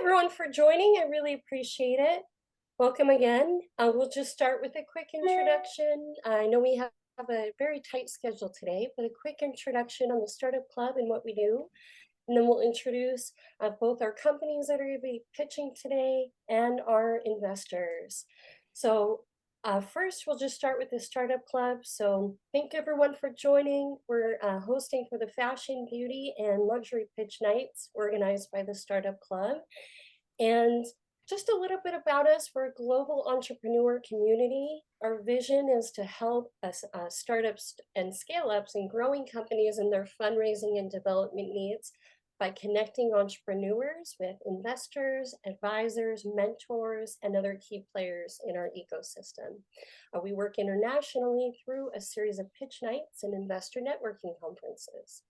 everyone for joining. I really appreciate it. Welcome again. We'll just start with a quick introduction. I know we have a very tight schedule today, but a quick introduction on the Startup Club and what we do. And then we'll introduce both our companies that are going to be pitching today and our investors. So first, we'll just start with the Startup Club. So thank everyone for joining. We're hosting for the Fashion, Beauty, and Luxury Pitch Nights organized by the Startup Club. And just a little bit about us, we're a global entrepreneur community. Our vision is to help us startups and scale-ups and growing companies in their fundraising and development needs by connecting entrepreneurs with investors, advisors, mentors, and other key players in our ecosystem. We work internationally through a series of pitch nights and investor networking conferences.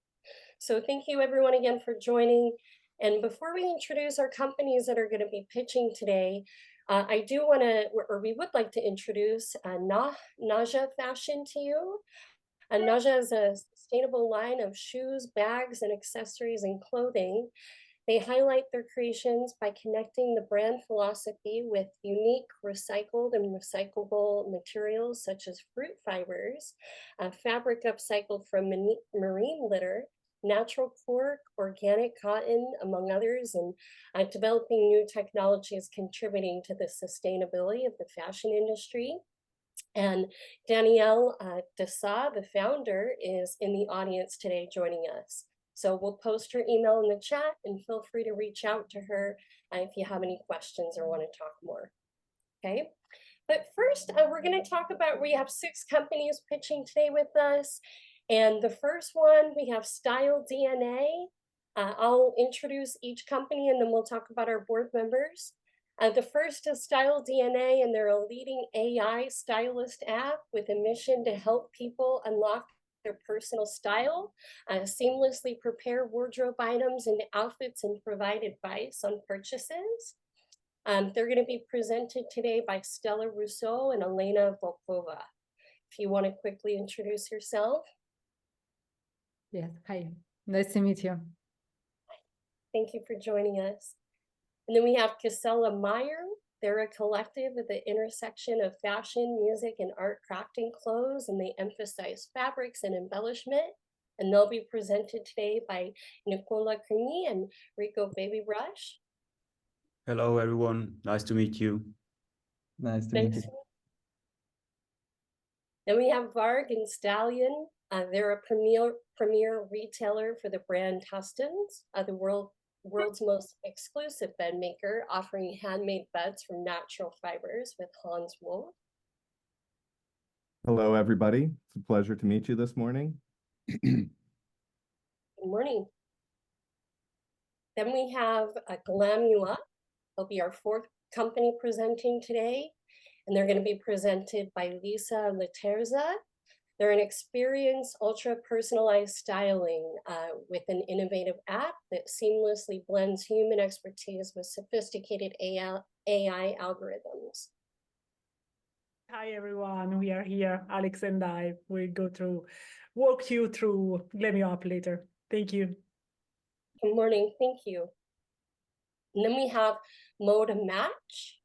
So thank you everyone again for joining. And before we introduce our companies that are going to be pitching today, I do want to, or we would like to introduce Naja Fashion to you. Naja is a sustainable line of shoes, bags, and accessories and clothing. They highlight their creations by connecting the brand philosophy with unique recycled and recyclable materials such as fruit fibers, fabric upcycled from marine litter, natural cork, organic cotton, among others, and developing new technologies contributing to the sustainability of the fashion industry. And Danielle Dessau, the founder, is in the audience today joining us. So we'll post her email in the chat and feel free to reach out to her if you have any questions or want to talk more. Okay. But first, we're going to talk about, we have 6 companies pitching today with us. And the first one, we have Style DNA. I'll introduce each company and then we'll talk about our board members. The first is Style DNA, and they're a leading AI stylist app with a mission to help people unlock their personal style, seamlessly prepare wardrobe items into outfits, and provide advice on purchases. They're going to be presented today by Stella Rousou and Elena Volkova. If you want to quickly introduce yourself. Yes, hi, nice to meet you. Thank you for joining us. And then we have Casella Meyer. They're a collective at the intersection of fashion, music, and art crafting clothes, and they emphasize fabrics and embellishment. And they'll be presented today by Nicola Crimi and Rico Baby Brush. Hello, everyone. Nice to meet you. Nice to meet you. Then we have Varg and Stallion. They're a premier retailer for the brand Hästens, the world's most exclusive bed maker, offering handmade beds from natural fibers with Hans wool. Hello, everybody. It's a pleasure to meet you this morning. Good morning. Then we have Glam You Up. They'll be our 4th company presenting today, and they're going to be presented by Lisa Laterza. They're an experienced, ultra-personalized styling with an innovative app that seamlessly blends human expertise with sophisticated AI algorithms. Hi, everyone. We are here, Alex and I. We walk you through Glam You Up later. Thank you. Good morning. Thank you. And then we have ModaMatch.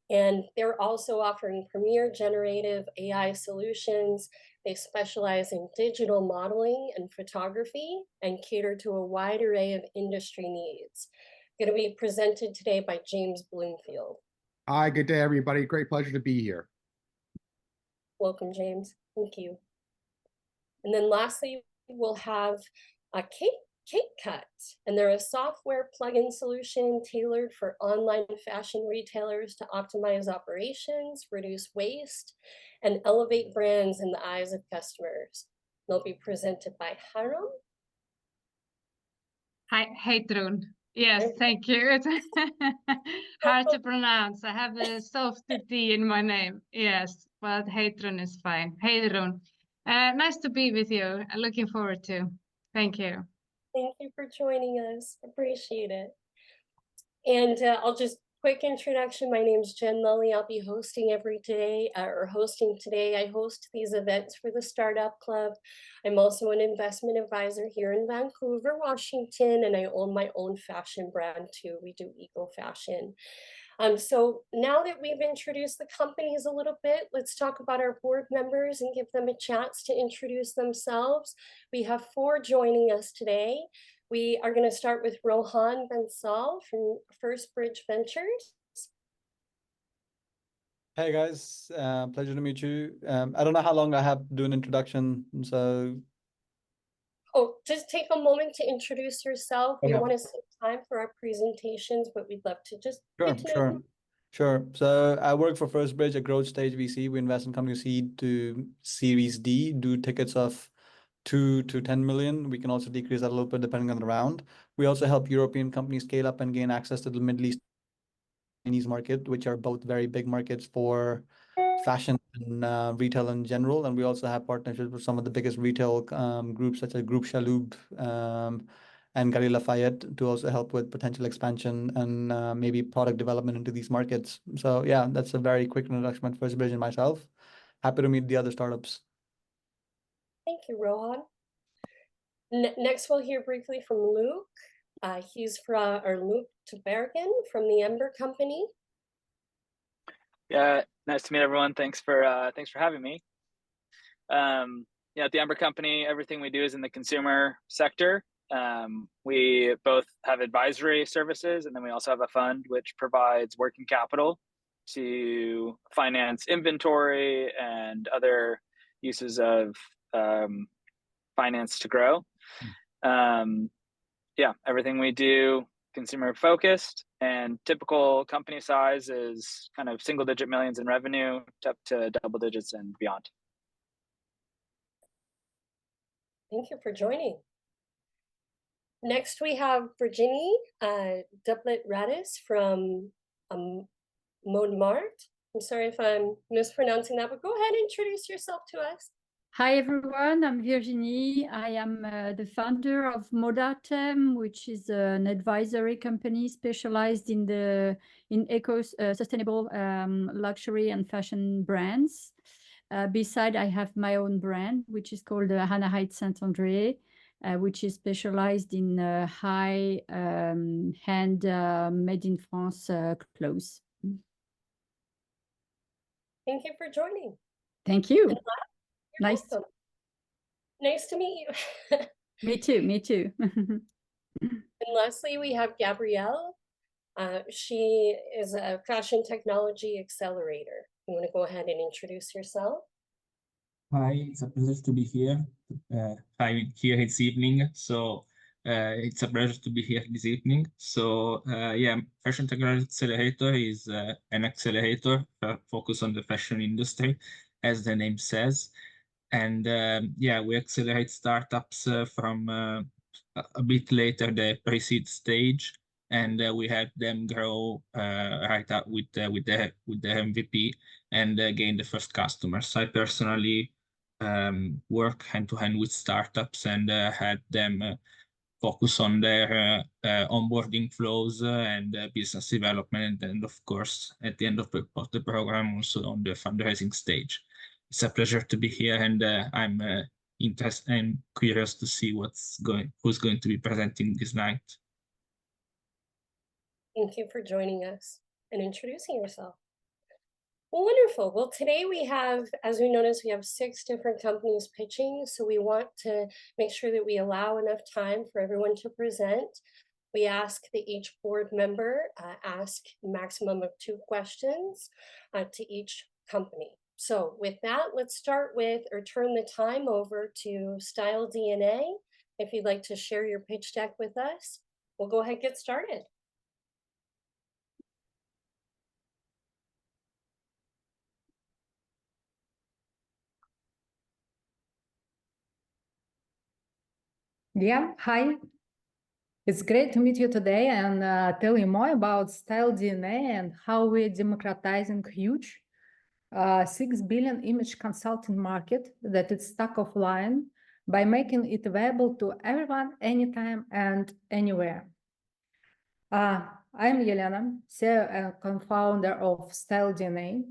And they're also offering premier generative AI solutions. They specialize in digital modeling and photography and cater to a wide array of industry needs. Going to be presented today by James Bloomfield. Hi, good day, everybody. Great pleasure to be here. Welcome, James. Thank you. And then lastly, we'll have Cake Cut, and they're a software plugin solution tailored for online fashion retailers to optimize operations, reduce waste, and elevate brands in the eyes of customers. They'll be presented by Haram. Hi, Heidrun. Yes, thank you. It's hard to pronounce. I have a soft D in my name. Yes, but Heidrun is fine. Heidrun. Nice to be with you. I'm looking forward to. Thank you. Thank you for joining us. Appreciate it. And I'll just Quick introduction, my name is Jen Lully. I'll be hosting today. I host these events for the Startup Club. I'm also an investment advisor here in Vancouver, Washington, and I own my own fashion brand too. We do eco fashion. So now that we've introduced the companies a little bit, let's talk about our board members and give them a chance to introduce themselves. We have 4 joining us today. We are going to start with Rohan Bansal from First Bridge Ventures. Hey guys, pleasure to meet you. I don't know how long I have to do an introduction, so Oh, just take a moment to introduce yourself. We Okay. want to save time for our presentations, but we'd love to just get to know you. Sure. So I work for First Bridge, a growth stage VC. We invest in company seed to Series D, do tickets of 2 to 10 million. We can also decrease that a little bit depending on the round. We also help European companies scale up and gain access to the Middle East Chinese market, which are both very big markets for fashion and retail in general. And we also have partnerships with some of the biggest retail groups such as Groupe Chaloub and Galeries Lafayette to also help with potential expansion and maybe product development into these markets. So yeah, that's a very quick introduction of First Bridge and myself. Happy to meet the other startups. Thank you, Rohan. Next, we'll hear briefly from Luke. He's from, or Luke Bergen from the Ember Company. Yeah, nice to meet everyone. Thanks for having me. Yeah, at the Ember Company, everything we do is in the consumer sector. We both have advisory services, and then we also have a fund which provides working capital to finance inventory and other uses of finance to grow. Yeah, everything we do consumer focused, and typical company size is kind of single-digit millions in revenue up to double digits and beyond. Thank you for joining. Next, we have Virginie Duplet-Radis from ModaMatch. I'm sorry if I'm mispronouncing that, but go ahead and introduce yourself to us. Hi everyone, I'm Virginie. I am the founder of ModaMatch, which is an advisory company specialized in sustainable luxury and fashion brands. Beside, I have my own brand, which is called Hannah Saint Andre, which is specialized in high-end made in France clothes. Thank you for joining. Thank you. You're Nice. welcome. Nice to meet you. Me too, me too. And lastly, we have Gabrielle. She is a fashion technology accelerator. You want to go ahead and introduce yourself? Hi, it's a pleasure to be here. I'm here this evening, so it's a pleasure to be here this evening. So yeah, Fashion Technology Accelerator is an accelerator focused on the fashion industry, as the name says. And yeah, we accelerate startups from a bit later the pre-seed stage, and we help them grow right up with the MVP and gain the first customers. I personally work hand-to-hand with startups and help them focus on their onboarding flows and business development, and of course, at the end of the program, also on the fundraising stage. It's a pleasure to be here, and I'm interested and curious to see who's going to be presenting this night. Thank you for joining us and introducing yourself. Well, wonderful. Well, today we have, as we noticed, we have 6 different companies pitching. So we want to make sure that we allow enough time for everyone to present. We ask that each board member ask a maximum of 2 questions to each company. So with that, let's start with, or turn the time over to Style DNA. If you'd like to share your pitch deck with us, we'll go ahead and get started. Yeah, hi. It's great to meet you today and tell you more about Style DNA and how we're democratizing huge 6 billion image consulting market that is stuck offline by making it available to everyone, anytime and anywhere. I'm Elena, CEO and co-founder of Style DNA.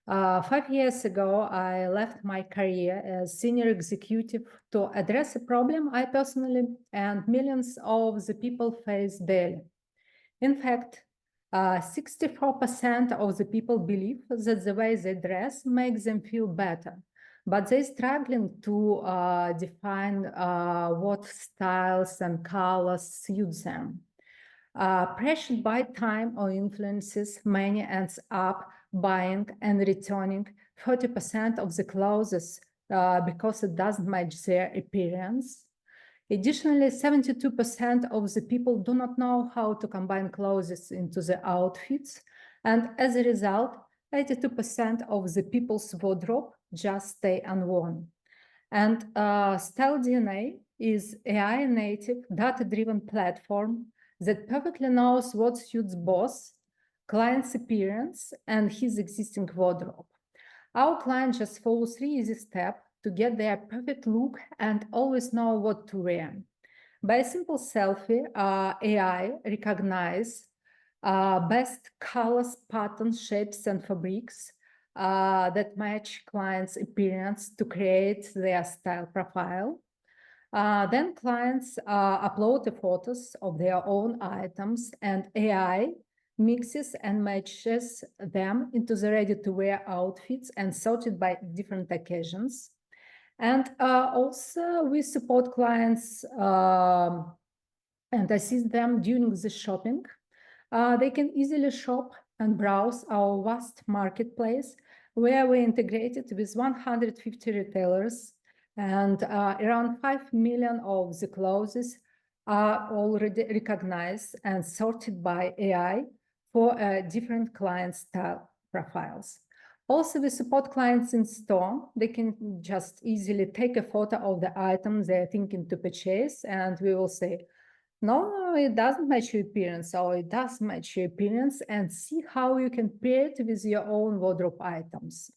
5 years ago, I left my career as senior executive to address a problem I personally and millions of the people face daily. In fact, 64% of the people believe that the way they dress makes them feel better, but they're struggling to define what styles and colors suit them. Pressured by time or influences, many ends up buying and returning 30% of the clothes because it doesn't match their appearance. Additionally, 72% of the people do not know how to combine clothes into the outfits. And as a result, 82% of the people's wardrobe just stay unworn. And Style DNA is AI native data-driven platform that perfectly knows what suits both client's appearance and his existing wardrobe. Our client just follows 3 easy steps to get their perfect look and always know what to wear. By a simple selfie, AI recognizes best colors, patterns, shapes, and fabrics that match clients' appearance to create their style profile. Then clients upload the photos of their own items, and AI mixes and matches them into the ready-to-wear outfits and sorted by different occasions. And also we support clients and assist them during the shopping. They can easily shop and browse our vast marketplace, where we integrated with 150 retailers, and around 5 million of the clothes are already recognized and sorted by AI for different client style profiles. Also, we support clients in store. They can just easily take a photo of the item they're thinking to purchase, and we will say, no, it doesn't match your appearance, or it does match your appearance, and see how you can pair it with your own wardrobe items.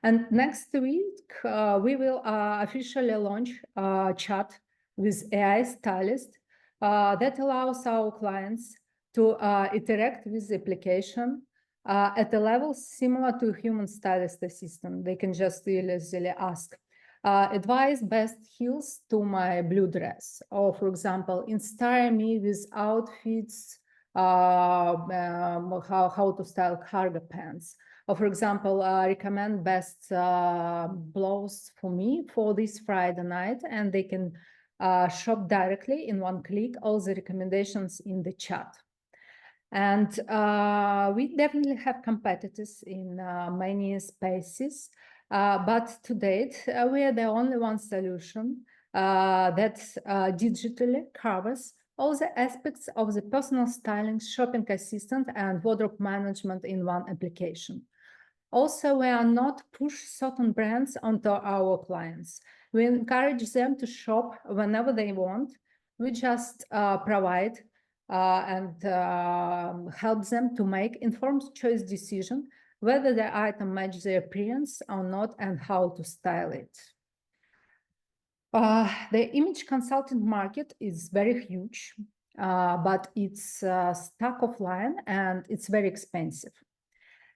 And next week, we will officially launch a chat with AI stylist that allows our clients to interact with the application at a level similar to human stylist assistant. They can just easily ask, advise best heels to my blue dress, or for example, inspire me with outfits, how to style cargo pants, or for example, recommend best blouse for me for this Friday night, and they can shop directly in one click all the recommendations in the chat. And we definitely have competitors in many spaces, but to date, we are the only one solution that digitally covers all the aspects of the personal styling, shopping assistant, and wardrobe management in one application. Also, we are not push certain brands onto our clients. We encourage them to shop whenever they want. We just provide and help them to make informed choice decision whether the item matches their appearance or not and how to style it. The image consultant market is very huge, but it's stuck offline and it's very expensive.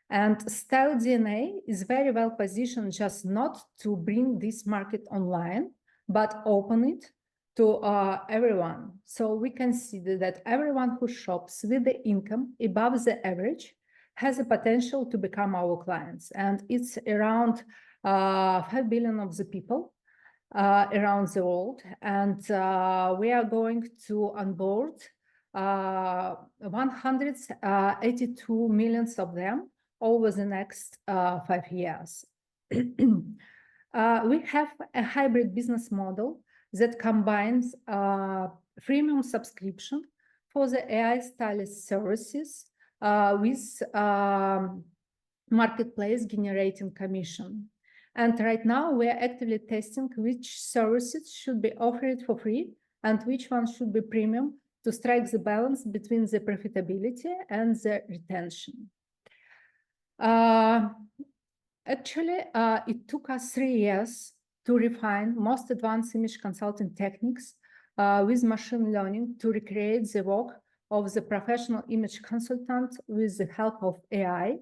And Style DNA is very well positioned just not to bring this market online, but open it to everyone. So we consider that everyone who shops with the income above the average has a potential to become our clients. And it's around 5 billion of the people around the world. And we are going to onboard 182 million of them over the next 5 years. We have a hybrid business model that combines freemium subscription for the AI stylist services with marketplace generating commission. And right now we are actively testing which services should be offered for free and which ones should be premium to strike the balance between the profitability and the retention. Actually, it took us 3 years to refine most advanced image consulting techniques with machine learning to recreate the work of the professional image consultant with the help of AI.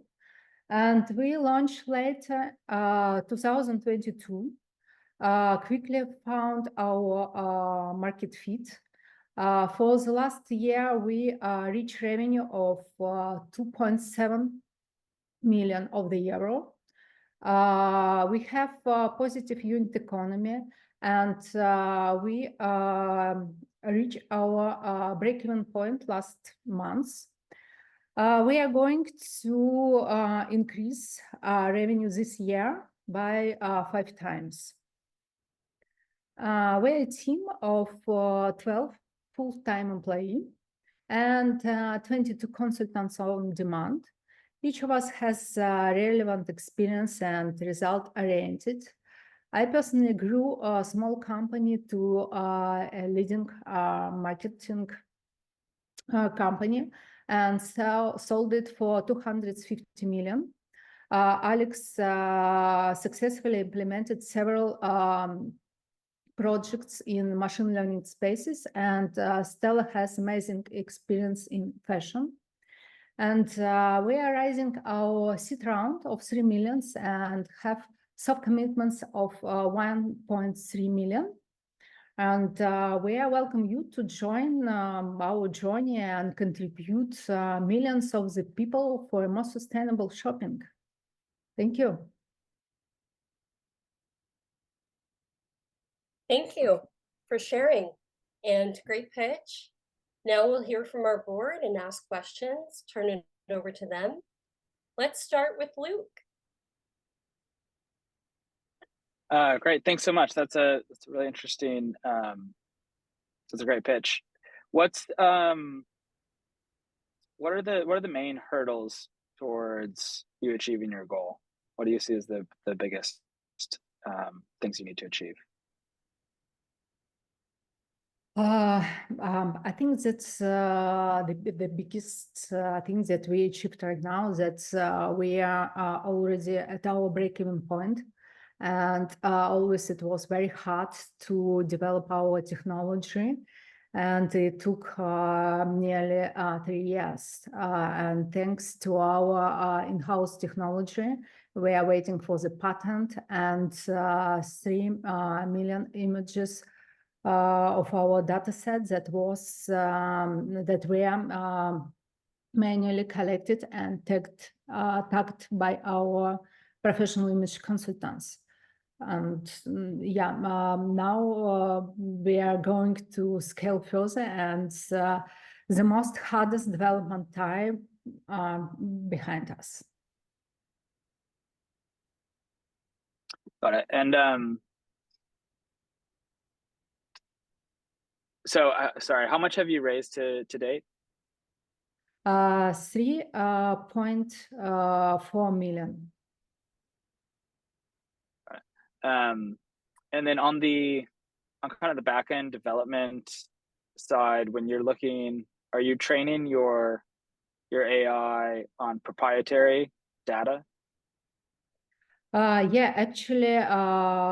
And we launched later 2022, quickly found our market fit. For the last year, we reached revenue of 2.7 million euro. We have a positive unit economy, and we reached our break-even point last month. We are going to increase revenue this year by 5 times. We're a team of 12 full-time employees and 22 consultants on demand. Each of us has relevant experience and result-oriented. I personally grew a small company to a leading marketing company and sold it for 250 million. Alex successfully implemented several projects in machine learning spaces, and Stella has amazing experience in fashion. And we are raising our seed round of 3 million and have soft commitments of 1.3 million. And we welcome you to join our journey and contribute millions of the people for a more sustainable shopping. Thank you. Thank you for sharing, and great pitch. Now we'll hear from our board and ask questions, turn it over to them. Let's start with Luke. Great, thanks so much. That's a really interesting. That's a great pitch. What are the main hurdles towards you achieving your goal? What do you see as the biggest things you need to achieve? I think that's the biggest thing that we achieved right now, that we are already at our break-even point. And always it was very hard to develop our technology. And it took nearly 3 years. And thanks to our in-house technology, we are waiting for the patent, and 3 million images of our data set that were manually collected and tagged by our professional image consultants. And yeah, now we are going to scale further, and the most hardest development time behind us. Got it. And so, sorry, how much have you raised to date? 3.4 million. And then on kind of the back end development side, when you're looking, are you training your AI on proprietary data? Yeah, actually,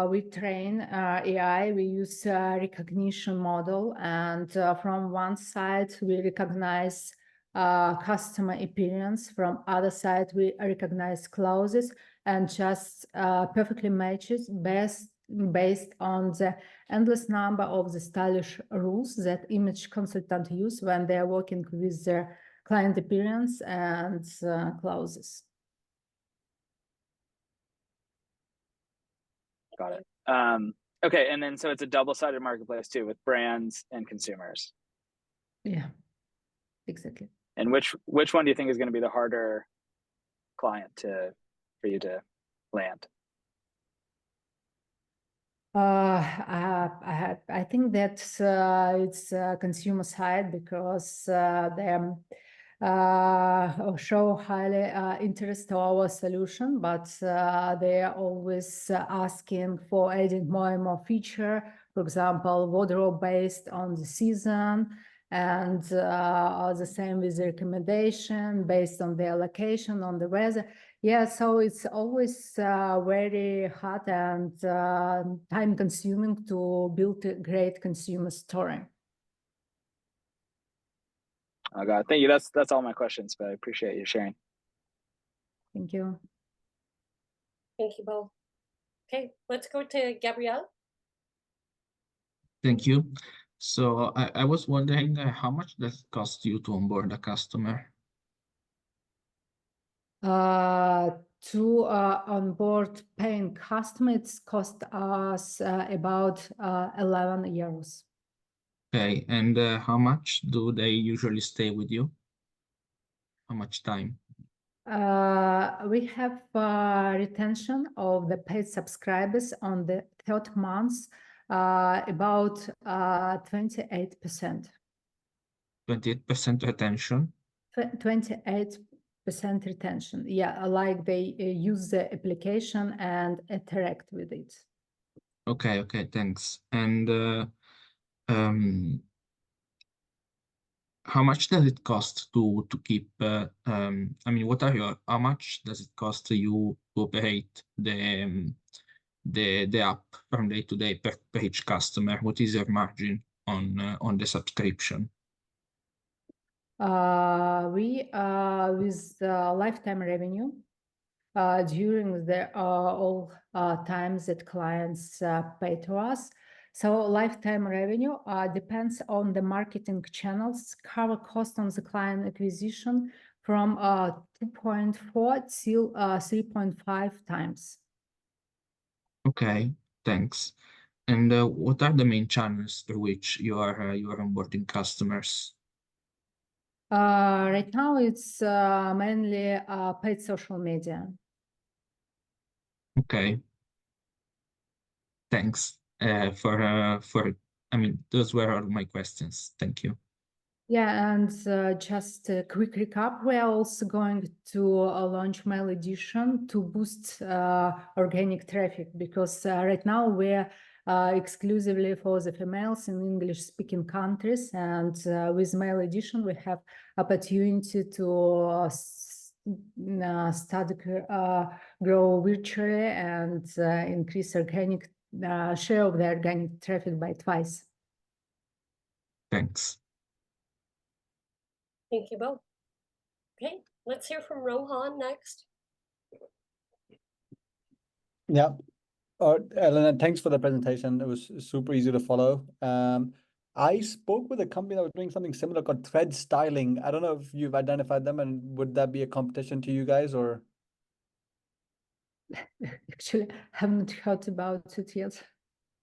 we train AI. We use a recognition model, and from one side we recognize customer appearance, from other side we recognize clothes, and just perfectly matches based on the endless number of the stylish rules that image consultant use when they are working with their client appearance and clothes. Got it. Okay, and then so it's a double-sided marketplace too, with brands and consumers. Yeah, exactly. And which one do you think is going to be the harder client for you to land? I think that it's consumer side, because they show highly interest to our solution, but they are always asking for adding more and more feature. For example, wardrobe based on the season, and the same with the recommendation based on their location, on the weather. Yeah, so it's always very hard and time consuming to build a great consumer story. Oh God, thank you. That's all my questions, but I appreciate you sharing. Thank you. Thank you both. Okay, let's go to Gabrielle. Thank you. So I was wondering how much does it cost you to onboard a customer? To onboard paying customers cost us about 11 euros. Okay, and how much do they usually stay with you? How much time? We have retention of the paid subscribers on the third month, about 28%. 28% retention? 28% retention. Yeah, like they use the application and interact with it. Okay, thanks. And how much does it cost to keep? I mean, how much does it cost you to operate the app from day to day per each customer? What is your margin on the subscription? We with lifetime revenue during the all times that clients pay to us. So lifetime revenue depends on the marketing channels, cover cost on the client acquisition from 2.4 till 3.5 times. Okay, thanks. And what are the main channels through which you are onboarding customers? Right now, it's mainly paid social media. Okay. Thanks for I mean, those were all my questions. Thank you. Yeah, and just a quick recap, we are also going to launch mail edition to boost organic traffic, because right now we're exclusively for the females in English-speaking countries, and with mail edition we have opportunity to start grow virtually and increase organic share of the organic traffic by twice. Thanks. Thank you both. Okay, let's hear from Rohan next. Yeah. Elena, thanks for the presentation. It was super easy to follow. I spoke with a company that was doing something similar called Thread Styling. I don't know if you've identified them, and would that be a competition to you guys, or? Actually, haven't heard about it yet.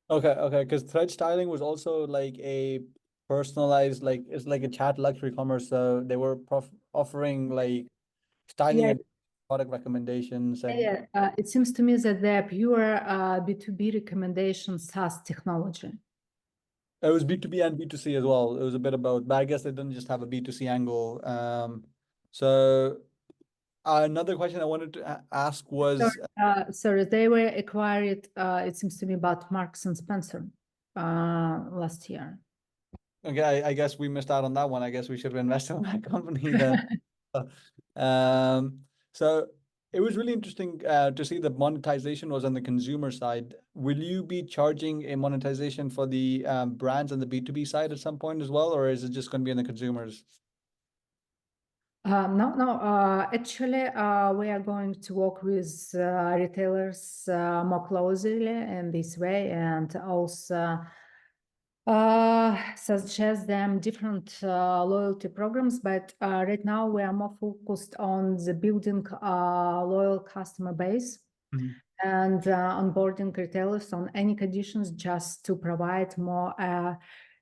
Okay, because Thread Styling was also like a personalized, like it's like a chat luxury commerce. So they were offering like styling Yeah. and product recommendations, and Yeah, it seems to me that they're pure B2B recommendation SaaS technology. it was B2B and B2C as well. It was a bit about, but I guess they didn't just have a B2C angle. So another question I wanted to ask was, Sorry, they were acquired, it seems to me, about Marks and Spencer last year. okay, I guess we missed out on that one. I guess we should have invested in that company then. So it was really interesting to see that monetization was on the consumer side. Will you be charging a monetization for the brands on the B2B side at some point as well, or is it just going to be on the consumers? No. Actually, we are going to work with retailers more closely in this way, and also suggest them different loyalty programs. But right now we are more focused on the building loyal customer base and onboarding retailers on any conditions, just to provide more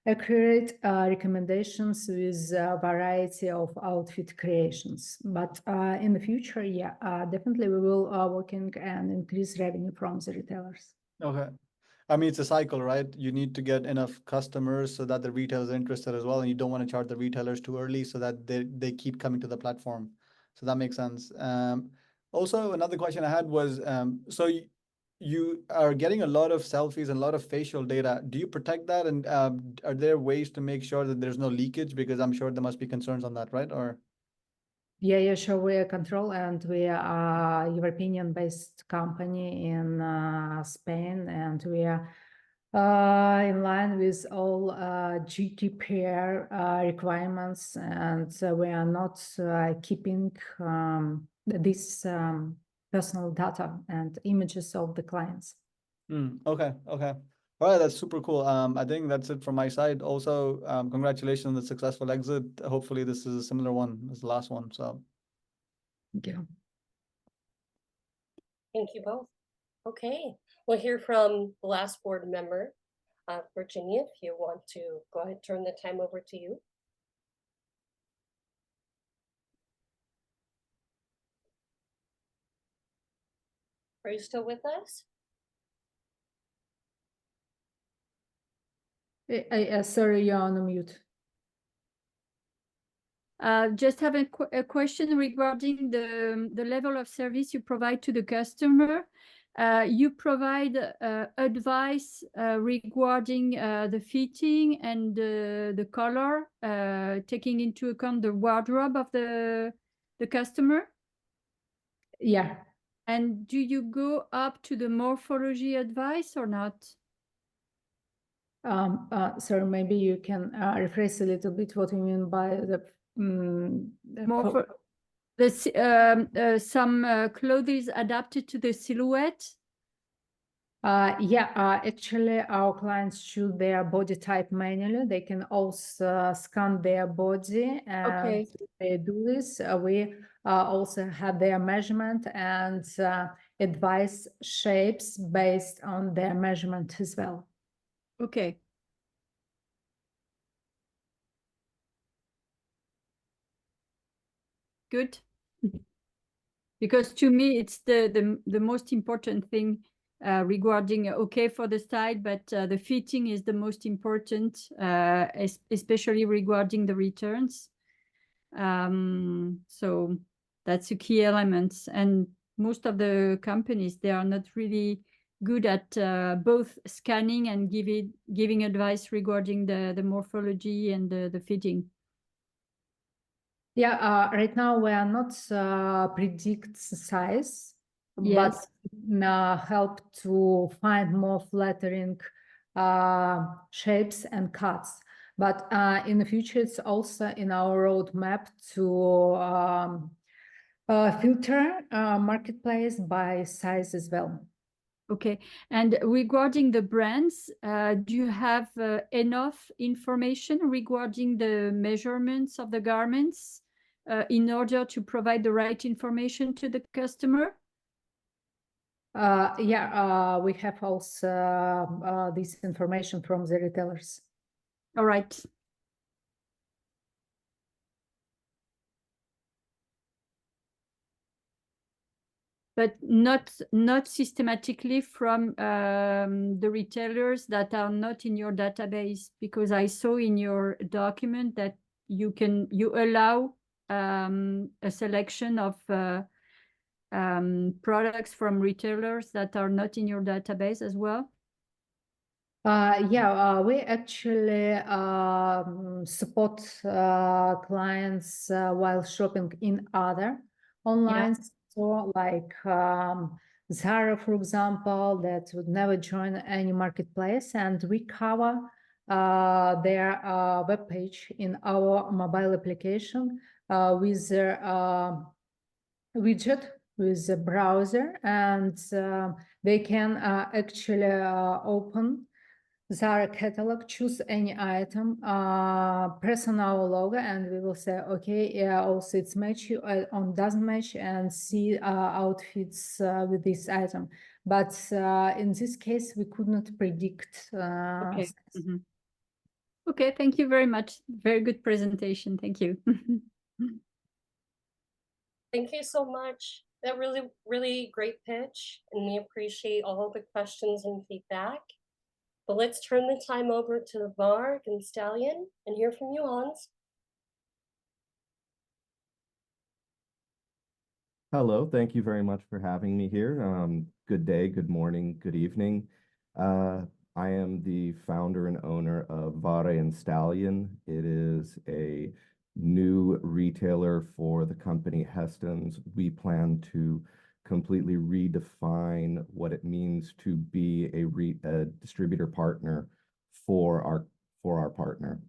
accurate recommendations with a variety of outfit creations. But in the future, yeah, definitely we will working and increase revenue from the retailers. Okay. I mean, it's a cycle, right? You need to get enough customers so that the retailers are interested as well, and you don't want to charge the retailers too early so that they keep coming to the platform. So that makes sense. Also, another question I had was, so you are getting a lot of selfies and a lot of facial data. Do you protect that? And are there ways to make sure that there's no leakage? Because I'm sure there must be concerns on that, right? Or Yeah, sure. We are control, and we are a European-based company in Spain, and we are in line with all GDPR requirements, and we are not keeping this personal data and images of the clients. Okay. All right, that's super cool. I think that's it from my side. Also, congratulations on the successful exit. Hopefully this is a similar one as the last one. So Thank you. Thank you both. Okay, we'll hear from the last board member, Virginia, if you want to go ahead, turn the time over to you. Are you still with us? Sorry, you're on mute. Just have a question regarding the level of service you provide to the customer. You provide advice regarding the fitting and the color, taking into account the wardrobe of the customer? Yeah. And do you go up to the morphology advice or not? Sorry, maybe you can rephrase a little bit what you mean by the some clothes adapted to the silhouette. Yeah, actually our clients choose their body type manually. They can also scan their body, and they do this. We also have their measurement and advise shapes based on their measurement as well. Okay. Good. Because to me, it's the most important thing regarding, okay, for the style, but the fitting is the most important, especially regarding the returns. So that's a key element. And most of the companies, they are not really good at both scanning and giving advice regarding the morphology and the fitting. Yeah, right now we are not predict size, Yes. but help to find more flattering shapes and cuts. But in the future, it's also in our roadmap to filter marketplace by size as well. Okay, and regarding the brands, do you have enough information regarding the measurements of the garments in order to provide the right information to the customer? Yeah, we have also this information from the retailers. All right. But not systematically from the retailers that are not in your database, because I saw in your document that you allow a selection of products from retailers that are not in your database as well. Yeah, we actually support clients while shopping in other online store, like Zara, for example, that would never join any marketplace, and we cover their web page in our mobile application with their widget, with the browser, and they can actually open Zara catalog, choose any item, press on our logo, and we will say, okay, yeah, also it's match you on doesn't match, and see outfits with this item. But in this case, we could not predict. Okay. Okay, thank you very much. Very good presentation. Thank you. Thank you so much. That really great pitch, and we appreciate all the questions and feedback. But let's turn the time over to the Varg and Stallion and hear from you, Hans. Hello, thank you very much for having me here. Good day, good morning, good evening. I am the founder and owner of Varg and Stallion. It is a new retailer for the company Hästens. We plan to completely redefine what it means to be a distributor partner for our partner.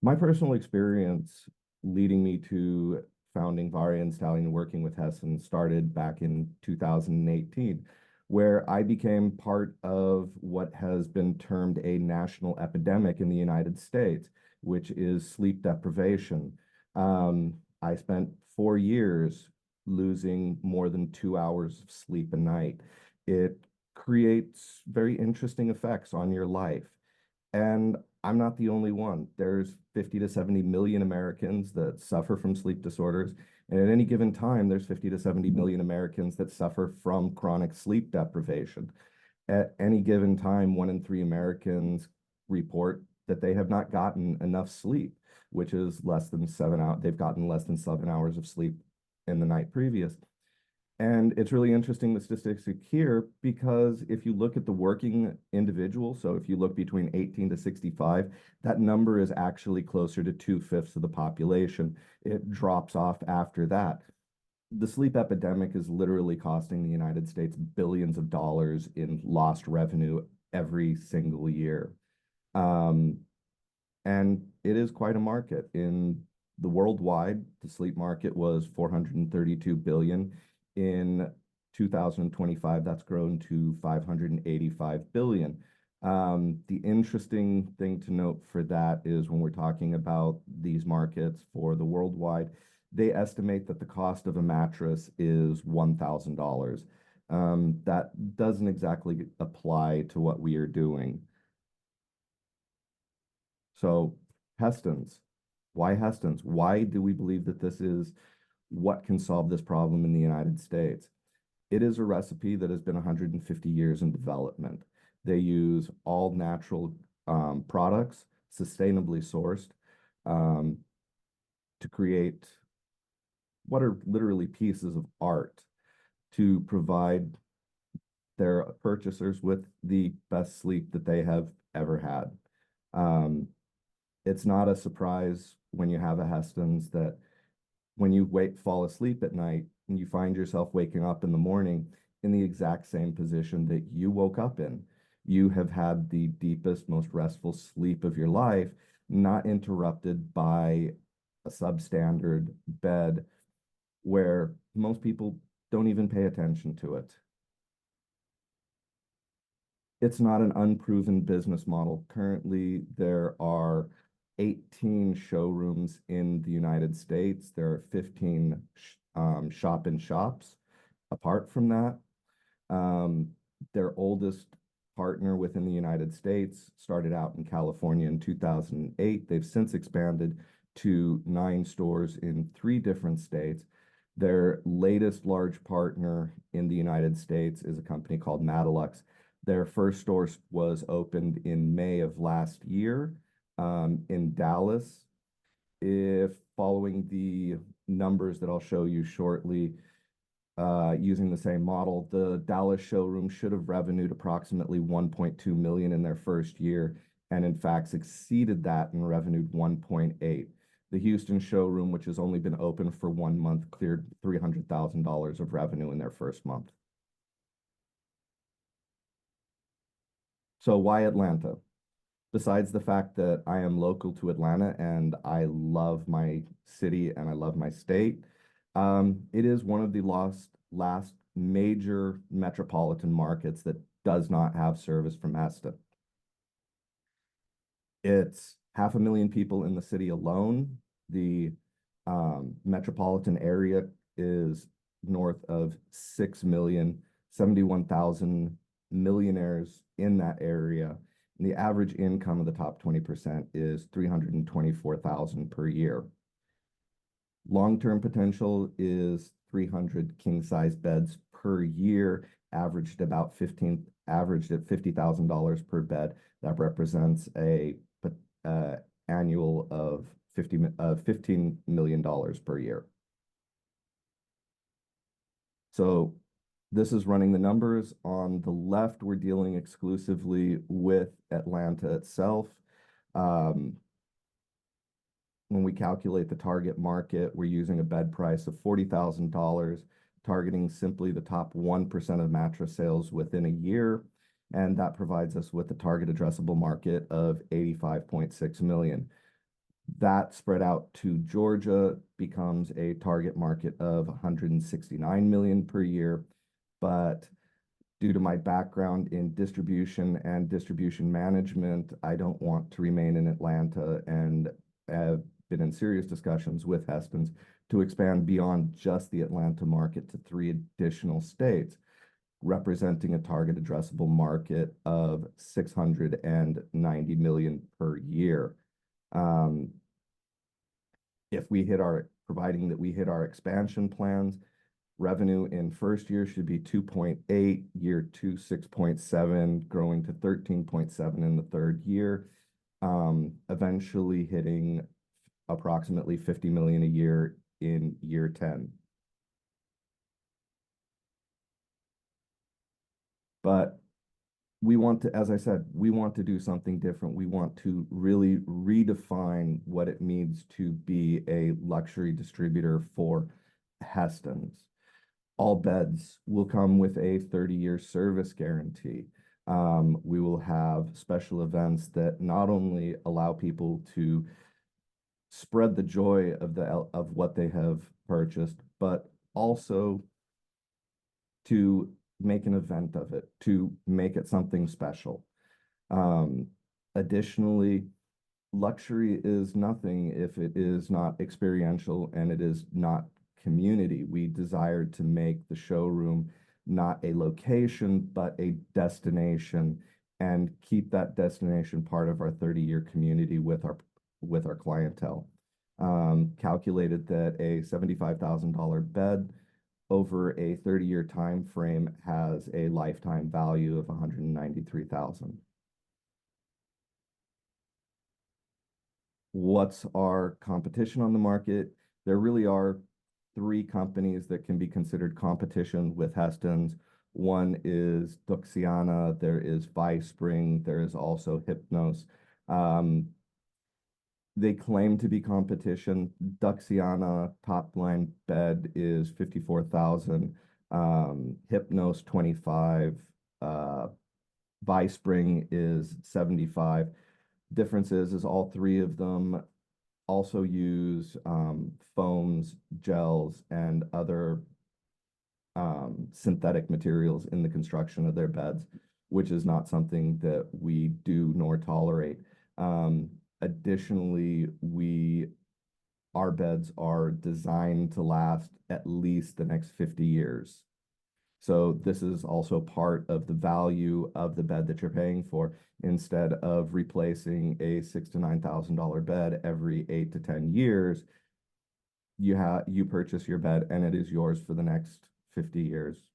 My personal experience leading me to founding Varg and Stallion and working with Hästens started back in 2018, where I became part of what has been termed a national epidemic in the United States, which is sleep deprivation. I spent 4 years losing more than 2 hours of sleep a night. It creates very interesting effects on your life. And I'm not the only one. There's 50 to 70 million Americans that suffer from sleep disorders. And at any given time, there's 50 to 70 million Americans that suffer from chronic sleep deprivation. At any given time, 1 in 3 Americans report that they have not gotten enough sleep, which is less than 7 hours. They've gotten less than 7 hours of sleep in the night previous. And it's really interesting, the statistic here, because if you look at the working individual, so if you look between 18 to 65, that number is actually closer to 2/5 of the population. It drops off after that. The sleep epidemic is literally costing the United States billions of dollars in lost revenue every single year. And it is quite a market. In the worldwide, the sleep market was 432 billion. In 2025, that's grown to 585 billion. The interesting thing to note for that is when we're talking about these markets for the worldwide, they estimate that the cost of a mattress is $1,000. That doesn't exactly apply to what we are doing. So Hästens, why Hästens? Why do we believe that this is what can solve this problem in the United States? It is a recipe that has been 150 years in development. They use all natural products, sustainably sourced, to create what are literally pieces of art to provide their purchasers with the best sleep that they have ever had. It's not a surprise when you have a Hästens that when you fall asleep at night and you find yourself waking up in the morning in the exact same position that you woke up in. You have had the deepest, most restful sleep of your life, not interrupted by a substandard bed where most people don't even pay attention to it. It's not an unproven business model. Currently, there are 18 showrooms in the United States. There are 15 shop-in-shops. Apart from that, their oldest partner within the United States started out in California in 2008. They've since expanded to 9 stores in 3 different states. Their latest large partner in the United States is a company called Madalux. Their first store was opened in May of last year in Dallas. If following the numbers that I'll show you shortly, using the same model, the Dallas showroom should have revenued approximately 1.2 million in their first year, and in fact exceeded that and revenued 1.8. The Houston showroom, which has only been open for 1 month, cleared $300,000 of revenue in their first month. So why Atlanta? Besides the fact that I am local to Atlanta and I love my city and I love my state, it is one of the last major metropolitan markets that does not have service from Hästens. It's 500,000 people in the city alone. The metropolitan area is north of 6 million, 71,000 millionaires in that area. And the average income of the top 20% is $324,000 per year. Long-term potential is 300 king-size beds per year, averaged at $50,000 per bed. That represents a annual of $15 million per year. So this is running the numbers. On the left, we're dealing exclusively with Atlanta itself. When when we calculate the target market, we're using a bed price of $40,000, targeting simply the top 1% of mattress sales within a year. And that provides us with a target addressable market of 85.6 million. That spread out to Georgia becomes a target market of 169 million per year. But due to my background in distribution and distribution management, I don't want to remain in Atlanta, and have been in serious discussions with Hästens to expand beyond just the Atlanta market to 3 additional states, representing a target addressable market of 690 million per year. Providing that we hit our expansion plans, revenue in first year should be 2.8, year 2, 6.7, growing to 13.7 in the third year, eventually hitting approximately 50 million a year in year 10. But we want to, as I said, we want to do something different. We want to really redefine what it means to be a luxury distributor for Hästens. All beds will come with a 30-year service guarantee. We will have special events that not only allow people to spread the joy of what they have purchased, but also to make an event of it, to make it something special. Additionally, luxury is nothing if it is not experiential and it is not community. We desired to make the showroom not a location, but a destination, and keep that destination part of our 30-year community with our clientele. Calculated that a $75,000 bed over a 30-year time frame has a lifetime value of $193,000. What's our competition on the market? There really are 3 companies that can be considered competition with Hästens. One is Duxiana, there is Vispring, there is also Hypnos. They claim to be competition. Duxiana top line bed is $54,000, Hypnos $25,000, Vispring is $75,000. Difference is all 3 of them also use foams, gels, and other synthetic materials in the construction of their beds, which is not something that we do nor tolerate. Additionally, our beds are designed to last at least the next 50 years. So this is also part of the value of the bed that you're paying for. Instead of replacing a $6,000 to $9,000 bed every 8 to 10 years, you purchase your bed and it is yours for the next 50 years.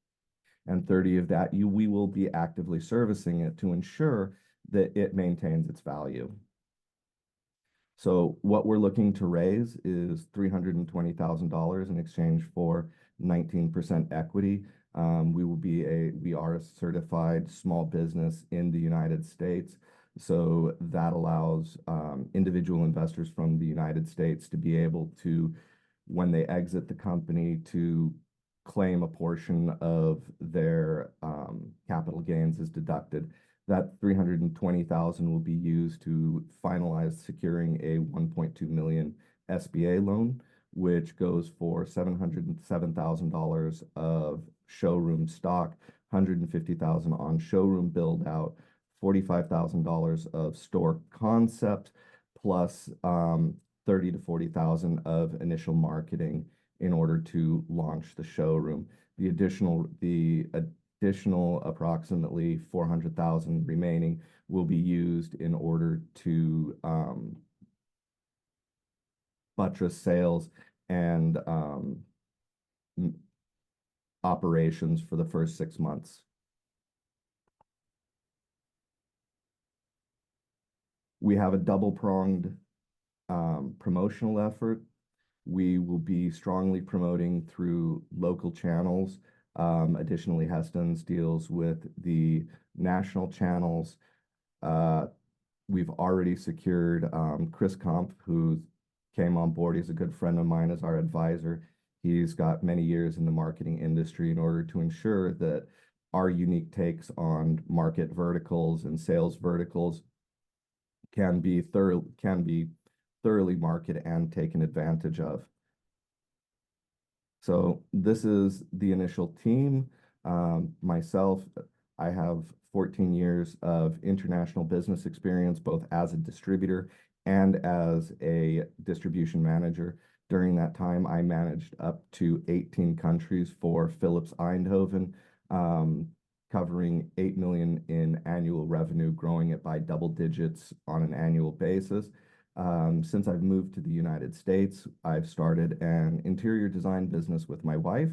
And 30 of that, we will be actively servicing it to ensure that it maintains its value. So what we're looking to raise is $320,000 in exchange for 19% equity. We are a certified small business in the United States. So that allows individual investors from the United States to be able to, when they exit the company, to claim a portion of their capital gains is deducted. That $320,000 will be used to finalize securing a $1.2 million SBA loan, which goes for $707,000 of showroom stock, $150,000 on showroom build out, $45,000 of store concept, plus $30,000 to $40,000 of initial marketing in order to launch the showroom. The additional approximately $400,000 remaining will be used in order to buttress sales and operations for the first 6 months. We have a double-pronged promotional effort. We will be strongly promoting through local channels. Additionally, Hästens deals with the national channels. We've already secured Chris Comp, who's came on board. He's a good friend of mine as our advisor. He's got many years in the marketing industry in order to ensure that our unique takes on market verticals and sales verticals can be thoroughly marketed and taken advantage of. So this is the initial team. Myself, I have 14 years of international business experience, both as a distributor and as a distribution manager. During that time, I managed up to 18 countries for Philips Eindhoven, covering 8 million in annual revenue, growing it by double digits on an annual basis. Since I've moved to the United States, I've started an interior design business with my wife,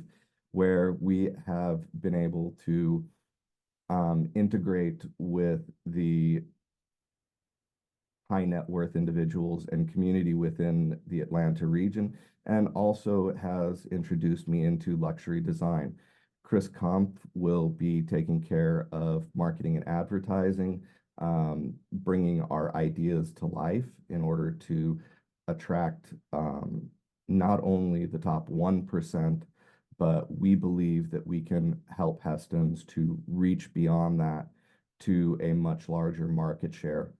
where we have been able to integrate with the high net worth individuals and community within the Atlanta region, and also has introduced me into luxury design. Chris Kampf will be taking care of marketing and advertising, bringing our ideas to life in order to attract not only the top 1%, but we believe that we can help Hästens to reach beyond that to a much larger market share.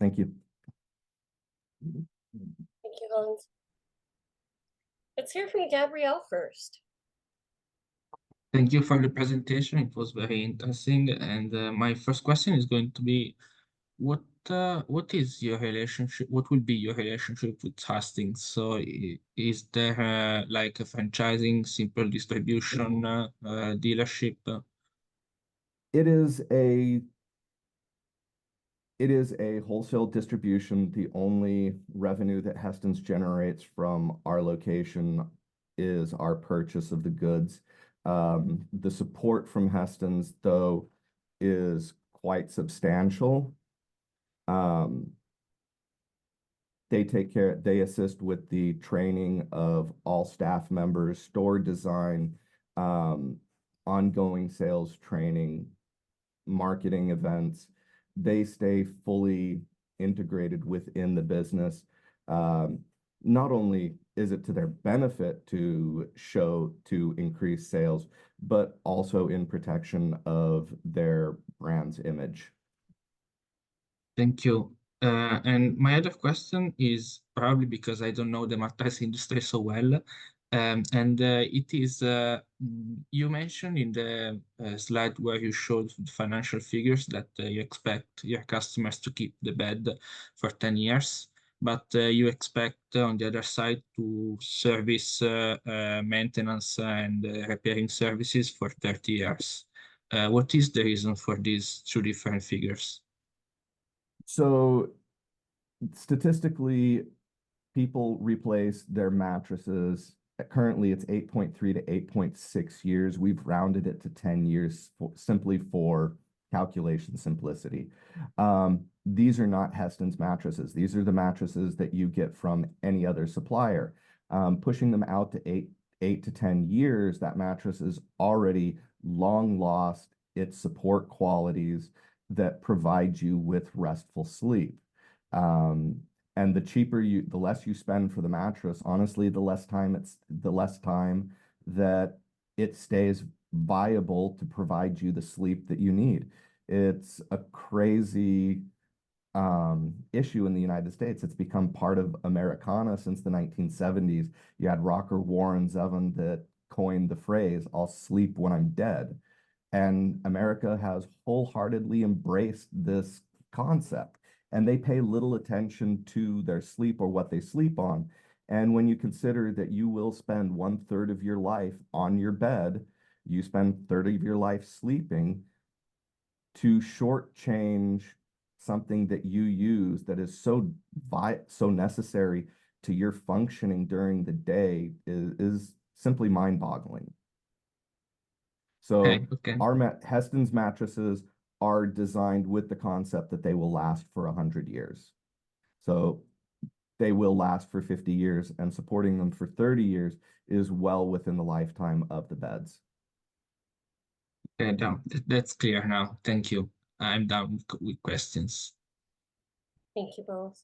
Thank you. Thank you, Hans. Let's hear from Gabrielle first. Thank you for the presentation. It was very interesting. And my first question is going to be, what is your relationship? What will be your relationship with Hästens? So is there like a franchising, simple distribution, dealership? It is a wholesale distribution. The only revenue that Hästens generates from our location is our purchase of the goods. The support from Hästens, though, is quite substantial. They assist with the training of all staff members, store design, ongoing sales training, marketing events. They stay fully integrated within the business. Not only is it to their benefit to increase sales, but also in protection of their brand's image. Thank you. And my other question is probably because I don't know the mattress industry so well. It is, you mentioned in the slide where you showed the financial figures that you expect your customers to keep the bed for 10 years, but you expect on the other side to service maintenance and repairing services for 30 years. What is the reason for these two different figures? So statistically, people replace their mattresses. Currently, it's 8.3 to 8.6 years. We've rounded it to 10 years simply for calculation simplicity. These are not Hästens mattresses. These are the mattresses that you get from any other supplier. Pushing them out to 8 to 10 years, that mattress is already long lost its support qualities that provide you with restful sleep. And the less you spend for the mattress, honestly, the less time that it stays viable to provide you the sleep that you need. It's a crazy issue in the United States. It's become part of Americana since the 1970s. You had rocker Warren Zevon that coined the phrase, "I'll sleep when I'm dead." And America has wholeheartedly embraced this concept, and they pay little attention to their sleep or what they sleep on. And when you consider that you will spend 1/3 of your life on your bed, you spend 1/3 of your life sleeping, to shortchange something that you use that is so necessary to your functioning during the day is simply mind-boggling. So okay. our Hästens mattresses are designed with the concept that they will last for 100 years. So they will last for 50 years, and supporting them for 30 years is well within the lifetime of the beds. Okay, that's clear now. Thank you. I'm done with questions. Thank you both.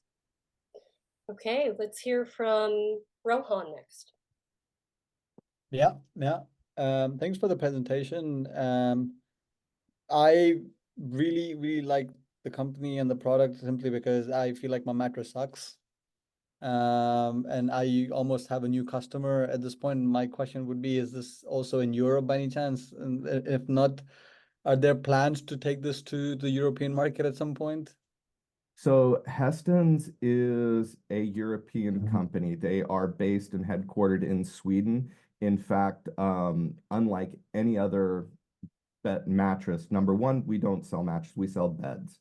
Okay, let's hear from Rohan next. Yeah. Thanks for the presentation. I really like the company and the product simply because I feel like my mattress sucks. And I almost have a new customer at this point. My question would be, is this also in Europe by any chance? And if not, are there plans to take this to the European market at some point? So Hästens is a European company. They are based and headquartered in Sweden. In fact, unlike any other bed mattress, number one, we don't sell mattresses, we sell beds.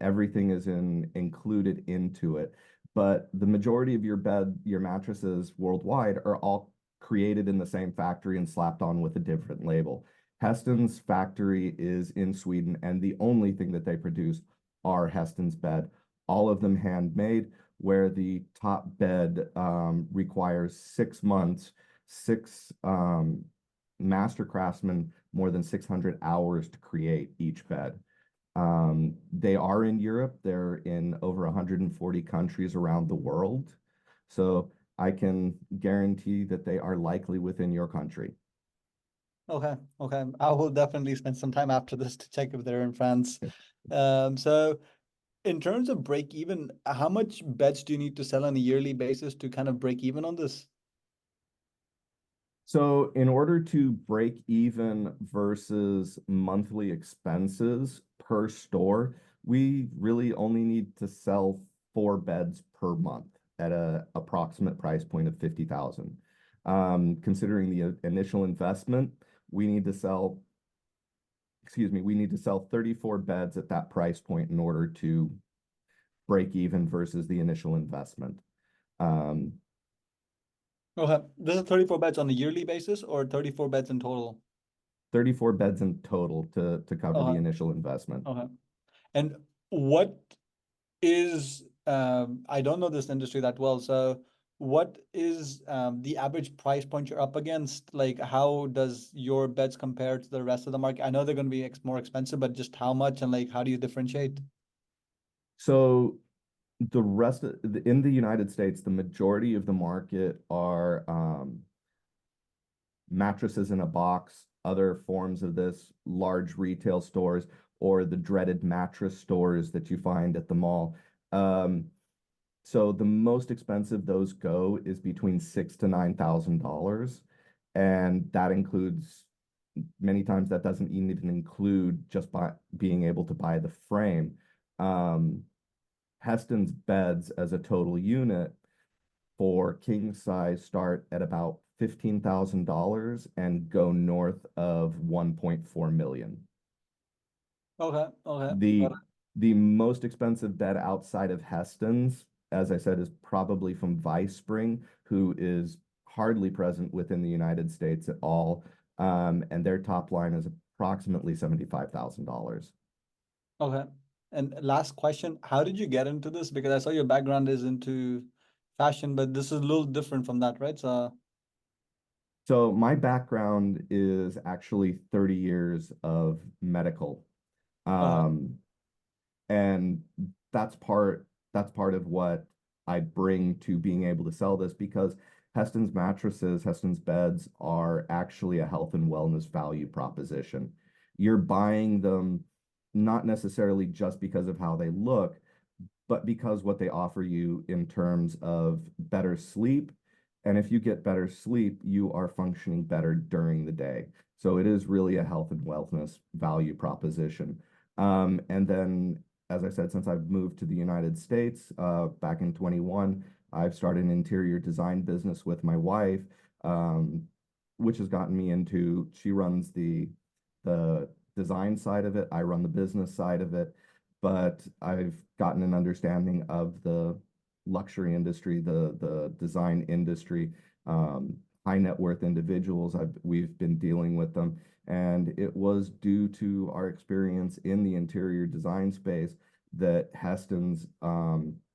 Everything is included into it. But the majority of your mattresses worldwide are all created in the same factory and slapped on with a different label. Hästens factory is in Sweden, and the only thing that they produce are Hästens bed, all of them handmade, where the top bed requires 6 months, six master craftsmen, more than 600 hours to create each bed. They are in Europe. They're in over 140 countries around the world. So I can guarantee that they are likely within your country. Okay. I will definitely spend some time after this to check if they're in France. So in terms of break even, how much beds do you need to sell on a yearly basis to kind of break even on this? So in order to break even versus monthly expenses per store, we really only need to sell 4 beds per month at an approximate price point of 50,000. Considering the initial investment, we need to sell 34 beds at that price point in order to break even versus the initial investment. Okay, this is 34 beds on a yearly basis or 34 beds in total? 34 beds in total to cover the initial investment. Okay. And what is, I don't know this industry that well, so what is the average price point you're up against? Like, how does your beds compare to the rest of the market? I know they're going to be more expensive, but just how much and like, how do you differentiate? So the rest of in the United States, the majority of the market are mattresses in a box, other forms of this, large retail stores, or the dreaded mattress stores that you find at the mall. So the most expensive those go is between $6,000 to $9,000, and that includes, many times that doesn't even include just being able to buy the frame. Hästens beds as a total unit for king size start at about $15,000 and go north of 1.4 million. Okay. The most expensive bed outside of Hästens, as I said, is probably from Vice-Spring, who is hardly present within the United States at all. And their top line is approximately $75,000. Okay. And last question, how did you get into this? Because I saw your background is into fashion, but this is a little different from that, right? So my background is actually 30 years of medical. And that's part of what I bring to being able to sell this, because Hästens mattresses, Hästens beds are actually a health and wellness value proposition. You're buying them not necessarily just because of how they look, but because what they offer you in terms of better sleep. And if you get better sleep, you are functioning better during the day. So it is really a health and wellness value proposition. And then, as I said, since I've moved to the United States back in 21, I've started an interior design business with my wife, which has gotten me into, she runs the design side of it, I run the business side of it, but I've gotten an understanding of the luxury industry, the design industry, high net worth individuals. We've been dealing with them, and it was due to our experience in the interior design space that Hästens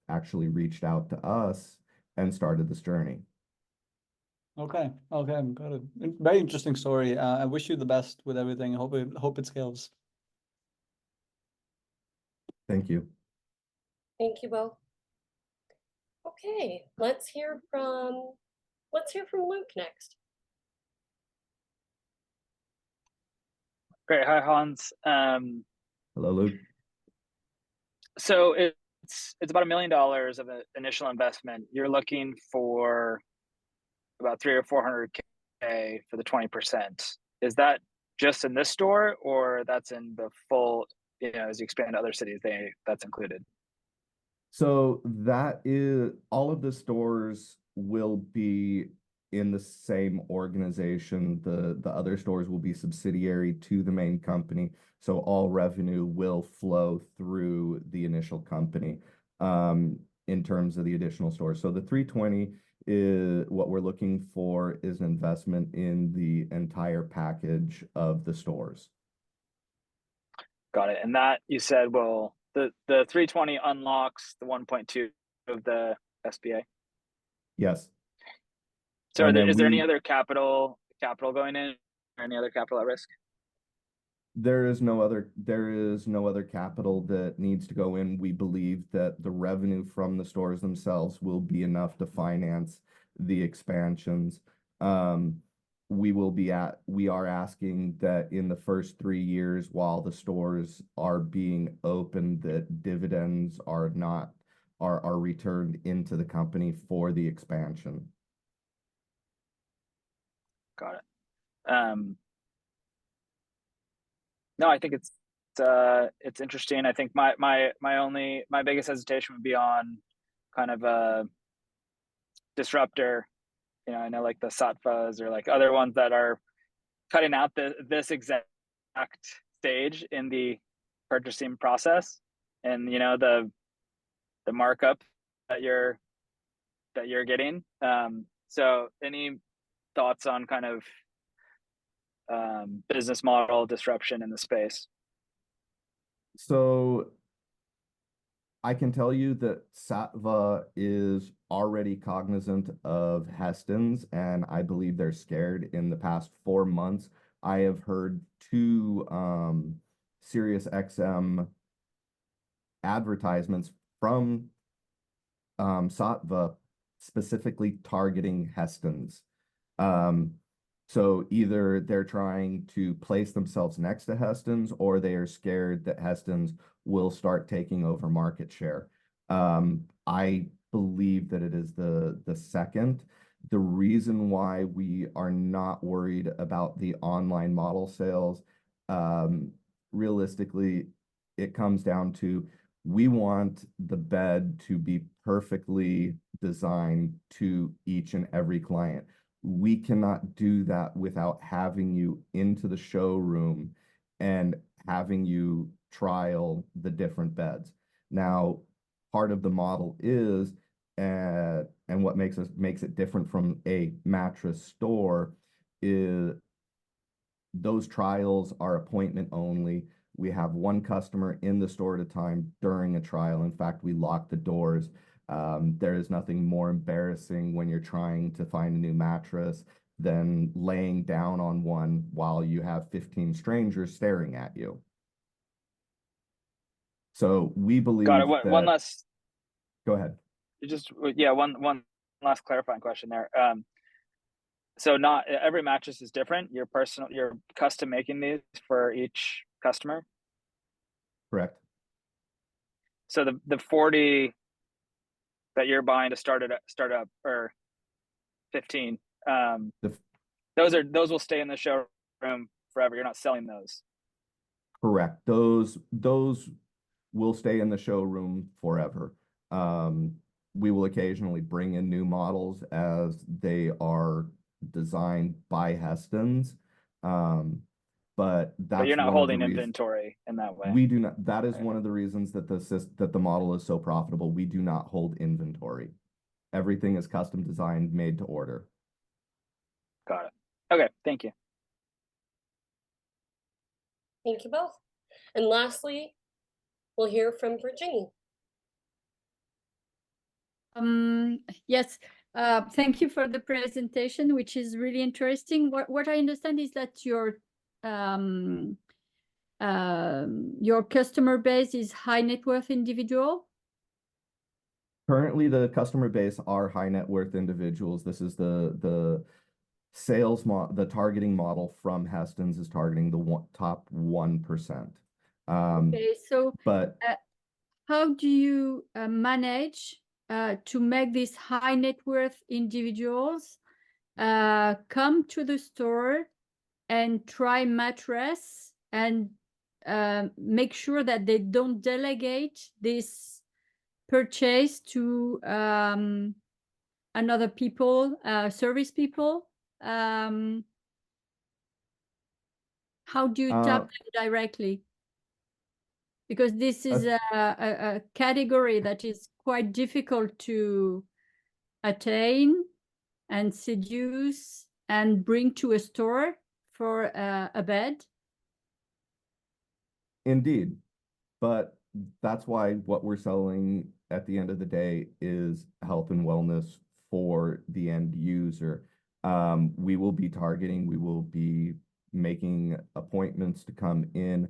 actually reached out to us and started this journey. Okay, got it. Very interesting story. I wish you the best with everything. I hope it scales. Thank you. Thank you both. Okay, let's hear from Luke next. Great. Hi, Hans. Hello, Luke. So it's about $1 million of an initial investment. You're looking for about 300 or 400K for the 20%. Is that just in this store, or that's in the full, as you expand to other cities, that's included? So that is, all of the stores will be in the same organization. The other stores will be subsidiary to the main company. So all revenue will flow through the initial company in terms of the additional stores. So the 320 is what we're looking for, is an investment in the entire package of the stores. Got it. And that you said, well, the 320 unlocks the 1.2 of the SBA. Yes. So is there any other capital going in, or any other capital at risk? There is no other capital that needs to go in. We believe that the revenue from the stores themselves will be enough to finance the expansions. We are asking that in the first 3 years, while the stores are being opened, that dividends are returned into the company for the expansion. Got it. No, I think it's interesting. I think my biggest hesitation would be on kind of a disruptor. I know like the Satvas or like other ones that are cutting out this exact stage in the purchasing process, and the markup that you're getting. So any thoughts on kind of business model disruption in the space? So I can tell you that Satva is already cognizant of Hästens, and I believe they're scared. In the past 4 months, I have heard 2 Sirius XM advertisements from Satva specifically targeting Hästens. So either they're trying to place themselves next to Hästens, or they are scared that Hästens will start taking over market share. I believe that it is the second. The reason why we are not worried about the online model sales, realistically, it comes down to, we want the bed to be perfectly designed to each and every client. We cannot do that without having you into the showroom and having you trial the different beds. Now, part of the model is, and what makes it different from a mattress store, is those trials are appointment only. We have 1 customer in the store at a time during a trial. In fact, we lock the doors. There is nothing more embarrassing when you're trying to find a new mattress than laying down on one while you have 15 strangers staring at you. So we believe Got it. that... One last... Go ahead. One last clarifying question there. So not every mattress is different. You're custom making these for each customer? Correct. So the 40 that you're buying to start up, or 15, those will stay in the showroom forever. You're not selling those. Correct. Those will stay in the showroom forever. We will occasionally bring in new models as they are designed by Hästens. But that's you're not holding inventory in that way. We do not. That is one of the reasons that the model is so profitable. We do not hold inventory. Everything is custom designed, made to order. Got it. Okay, thank you. Thank you both. And lastly, we'll hear from Virginie. Yes, thank you for the presentation, which is really interesting. What I understand is that your customer base is high net worth individual. Currently, the customer base are high net worth individuals. This is the sales the targeting model from Hästens is targeting the top 1%. Okay, so But how do you manage to make these high net worth individuals come to the store and try mattress and make sure that they don't delegate this purchase to another people, service people? How do you tap them directly? Because this is a category that is quite difficult to attain and seduce and bring to a store for a bed. Indeed, but that's why what we're selling at the end of the day is health and wellness for the end user. We will be targeting, we will be making appointments to come in,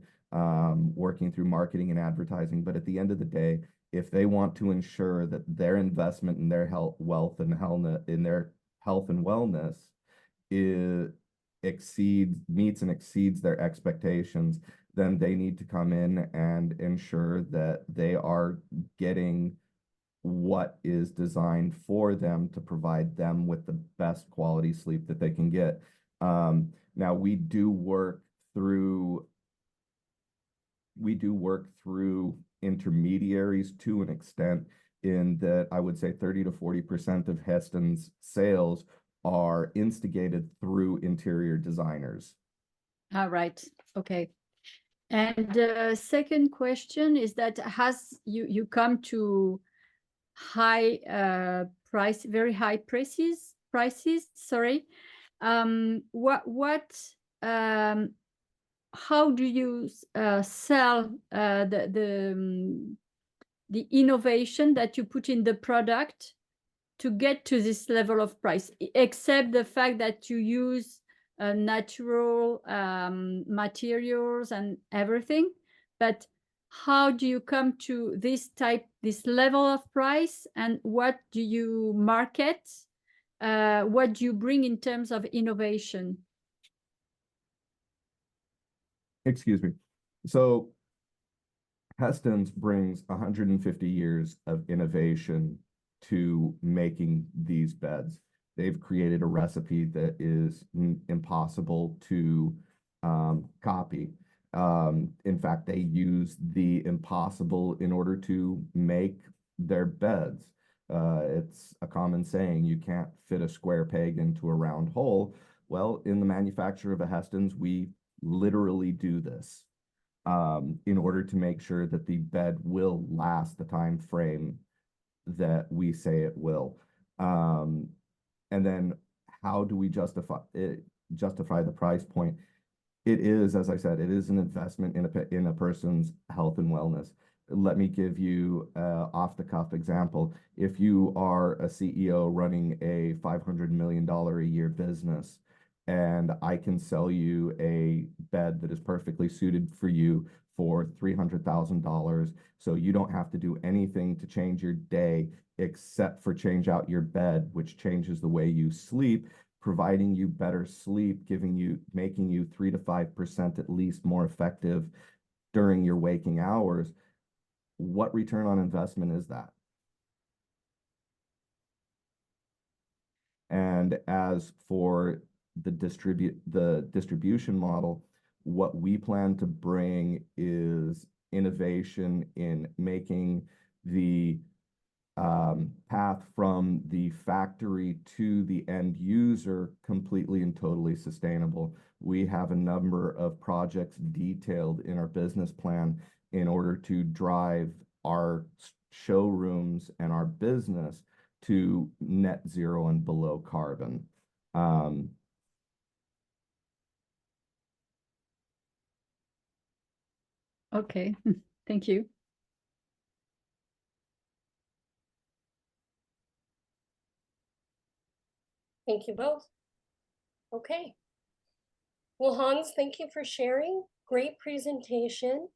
working through marketing and advertising. But at the end of the day, if they want to ensure that their investment in their health and wellness meets and exceeds their expectations, then they need to come in and ensure that they are getting what is designed for them to provide them with the best quality sleep that they can get. Now we do work through intermediaries to an extent, in that I would say 30 to 40% of Hästens sales are instigated through interior designers. All right. Okay. And the second question is that you come to high very high prices, sorry. How do you sell the innovation that you put in the product to get to this level of price, except the fact that you use natural materials and everything? But how do you come to this level of price, and what do you market? What do you bring in terms of innovation? Excuse me. So Hästens brings 150 years of innovation to making these beds. They've created a recipe that is impossible to copy. In fact, they use the impossible in order to make their beds. It's a common saying, you can't fit a square peg into a round hole. Well, in the manufacture of a Hästens, we literally do this in order to make sure that the bed will last the time frame that we say it will. And then how do we justify the price point? It is, as I said, it is an investment in a person's health and wellness. Let me give you an off-the-cuff example. If you are a CEO running a $500 million a year business, and I can sell you a bed that is perfectly suited for you for $300,000, so you don't have to do anything to change your day except for change out your bed, which changes the way you sleep, providing you better sleep, making you 3 to 5% at least more effective during your waking hours. What return on investment is that? And as for the distribution model, what we plan to bring is innovation in making the path from the factory to the end user completely and totally sustainable. We have a number of projects detailed in our business plan in order to drive our showrooms and our business to net zero and below carbon. Okay, thank you. Thank you both. Okay. Well, Hans, thank you for sharing. Great presentation.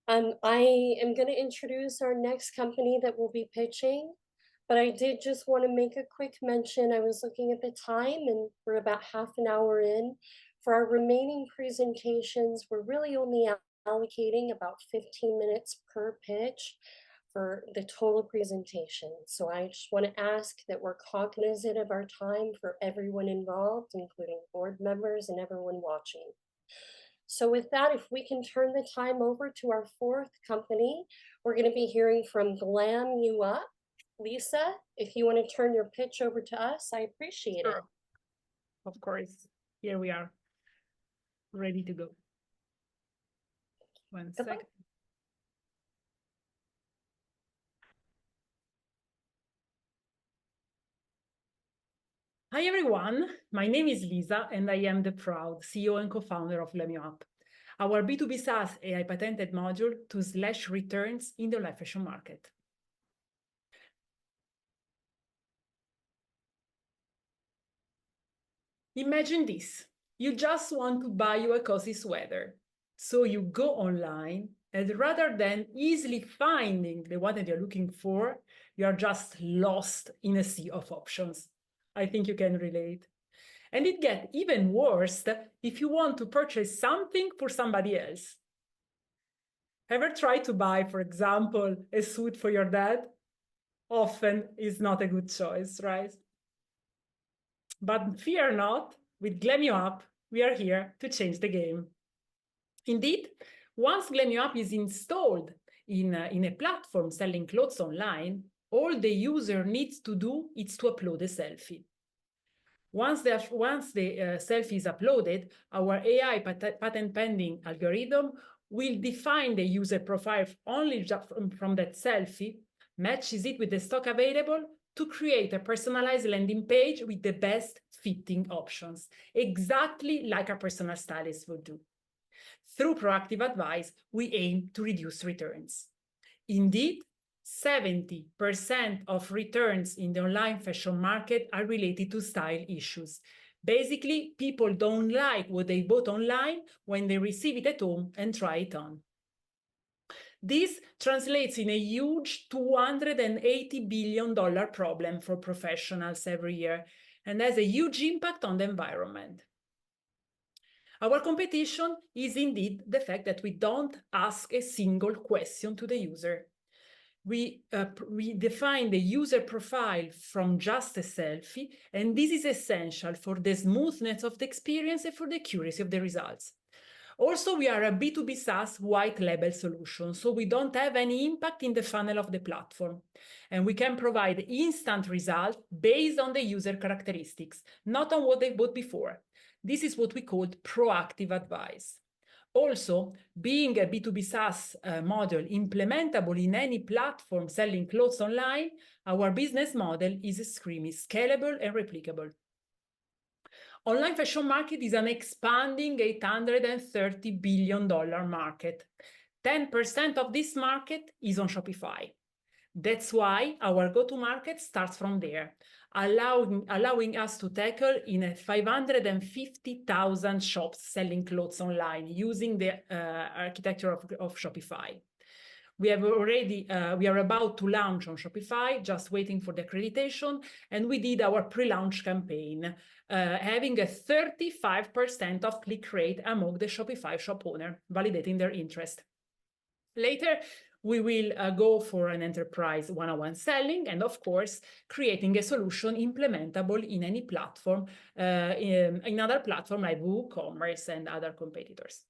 I am going to introduce our next company that we'll be pitching, but I did just want to make a quick mention. I was looking at the time and we're about half an hour in. For our remaining presentations, we're really only allocating about 15 minutes per pitch for the total presentation. So I just want to ask that we're cognizant of our time for everyone involved, including board members and everyone watching. So with that, if we can turn the time over to our fourth company, we're going to be hearing from Glam You Up. Lisa, if you want to turn your pitch over to us, I appreciate it. Of course. Here we are, ready to go. One second. Hi everyone, my name is Lisa and I am the proud CEO and co-founder of Glam You Up, our B2B SaaS AI patented module to slash returns in the online fashion market. Imagine this, you just want to buy you a cozy sweater. So you go online and rather than easily finding the one that you're looking for, you are just lost in a sea of options. I think you can relate. And it gets even worse if you want to purchase something for somebody else. Ever tried to buy, for example, a suit for your dad? Often is not a good choice, right? But fear not, with Glam You Up, we are here to change the game. Indeed, once Glam You Up is installed in a platform selling clothes online, all the user needs to do is to upload a selfie. Once the selfie is uploaded, our AI patent pending algorithm will define the user profile only from that selfie, matches it with the stock available to create a personalized landing page with the best fitting options, exactly like a personal stylist would do. Through proactive advice, we aim to reduce returns. Indeed, 70% of returns in the online fashion market are related to style issues. Basically, people don't like what they bought online when they receive it at home and try it on. This translates in a huge $280 billion problem for professionals every year and has a huge impact on the environment. Our competition is indeed the fact that we don't ask a single question to the user. We define the user profile from just a selfie, and this is essential for the smoothness of the experience and for the accuracy of the results. Also, we are a B2B SaaS white label solution, so we don't have any impact in the funnel of the platform. And we can provide instant results based on the user characteristics, not on what they bought before. This is what we call proactive advice. Also, being a B2B SaaS model implementable in any platform selling clothes online, our business model is extremely scalable and replicable. Online fashion market is an expanding $830 billion market. 10% of this market is on Shopify. That's why our go-to-market starts from there, allowing us to tackle in a 550,000 shops selling clothes online using the architecture of Shopify. We are about to launch on Shopify, just waiting for the accreditation, and we did our pre-launch campaign, having a 35% of click rate among the Shopify shop owner, validating their interest. Later, we will go for an enterprise one-on-one selling and, of course, creating a solution implementable in any platform, in other platforms like WooCommerce and other competitors.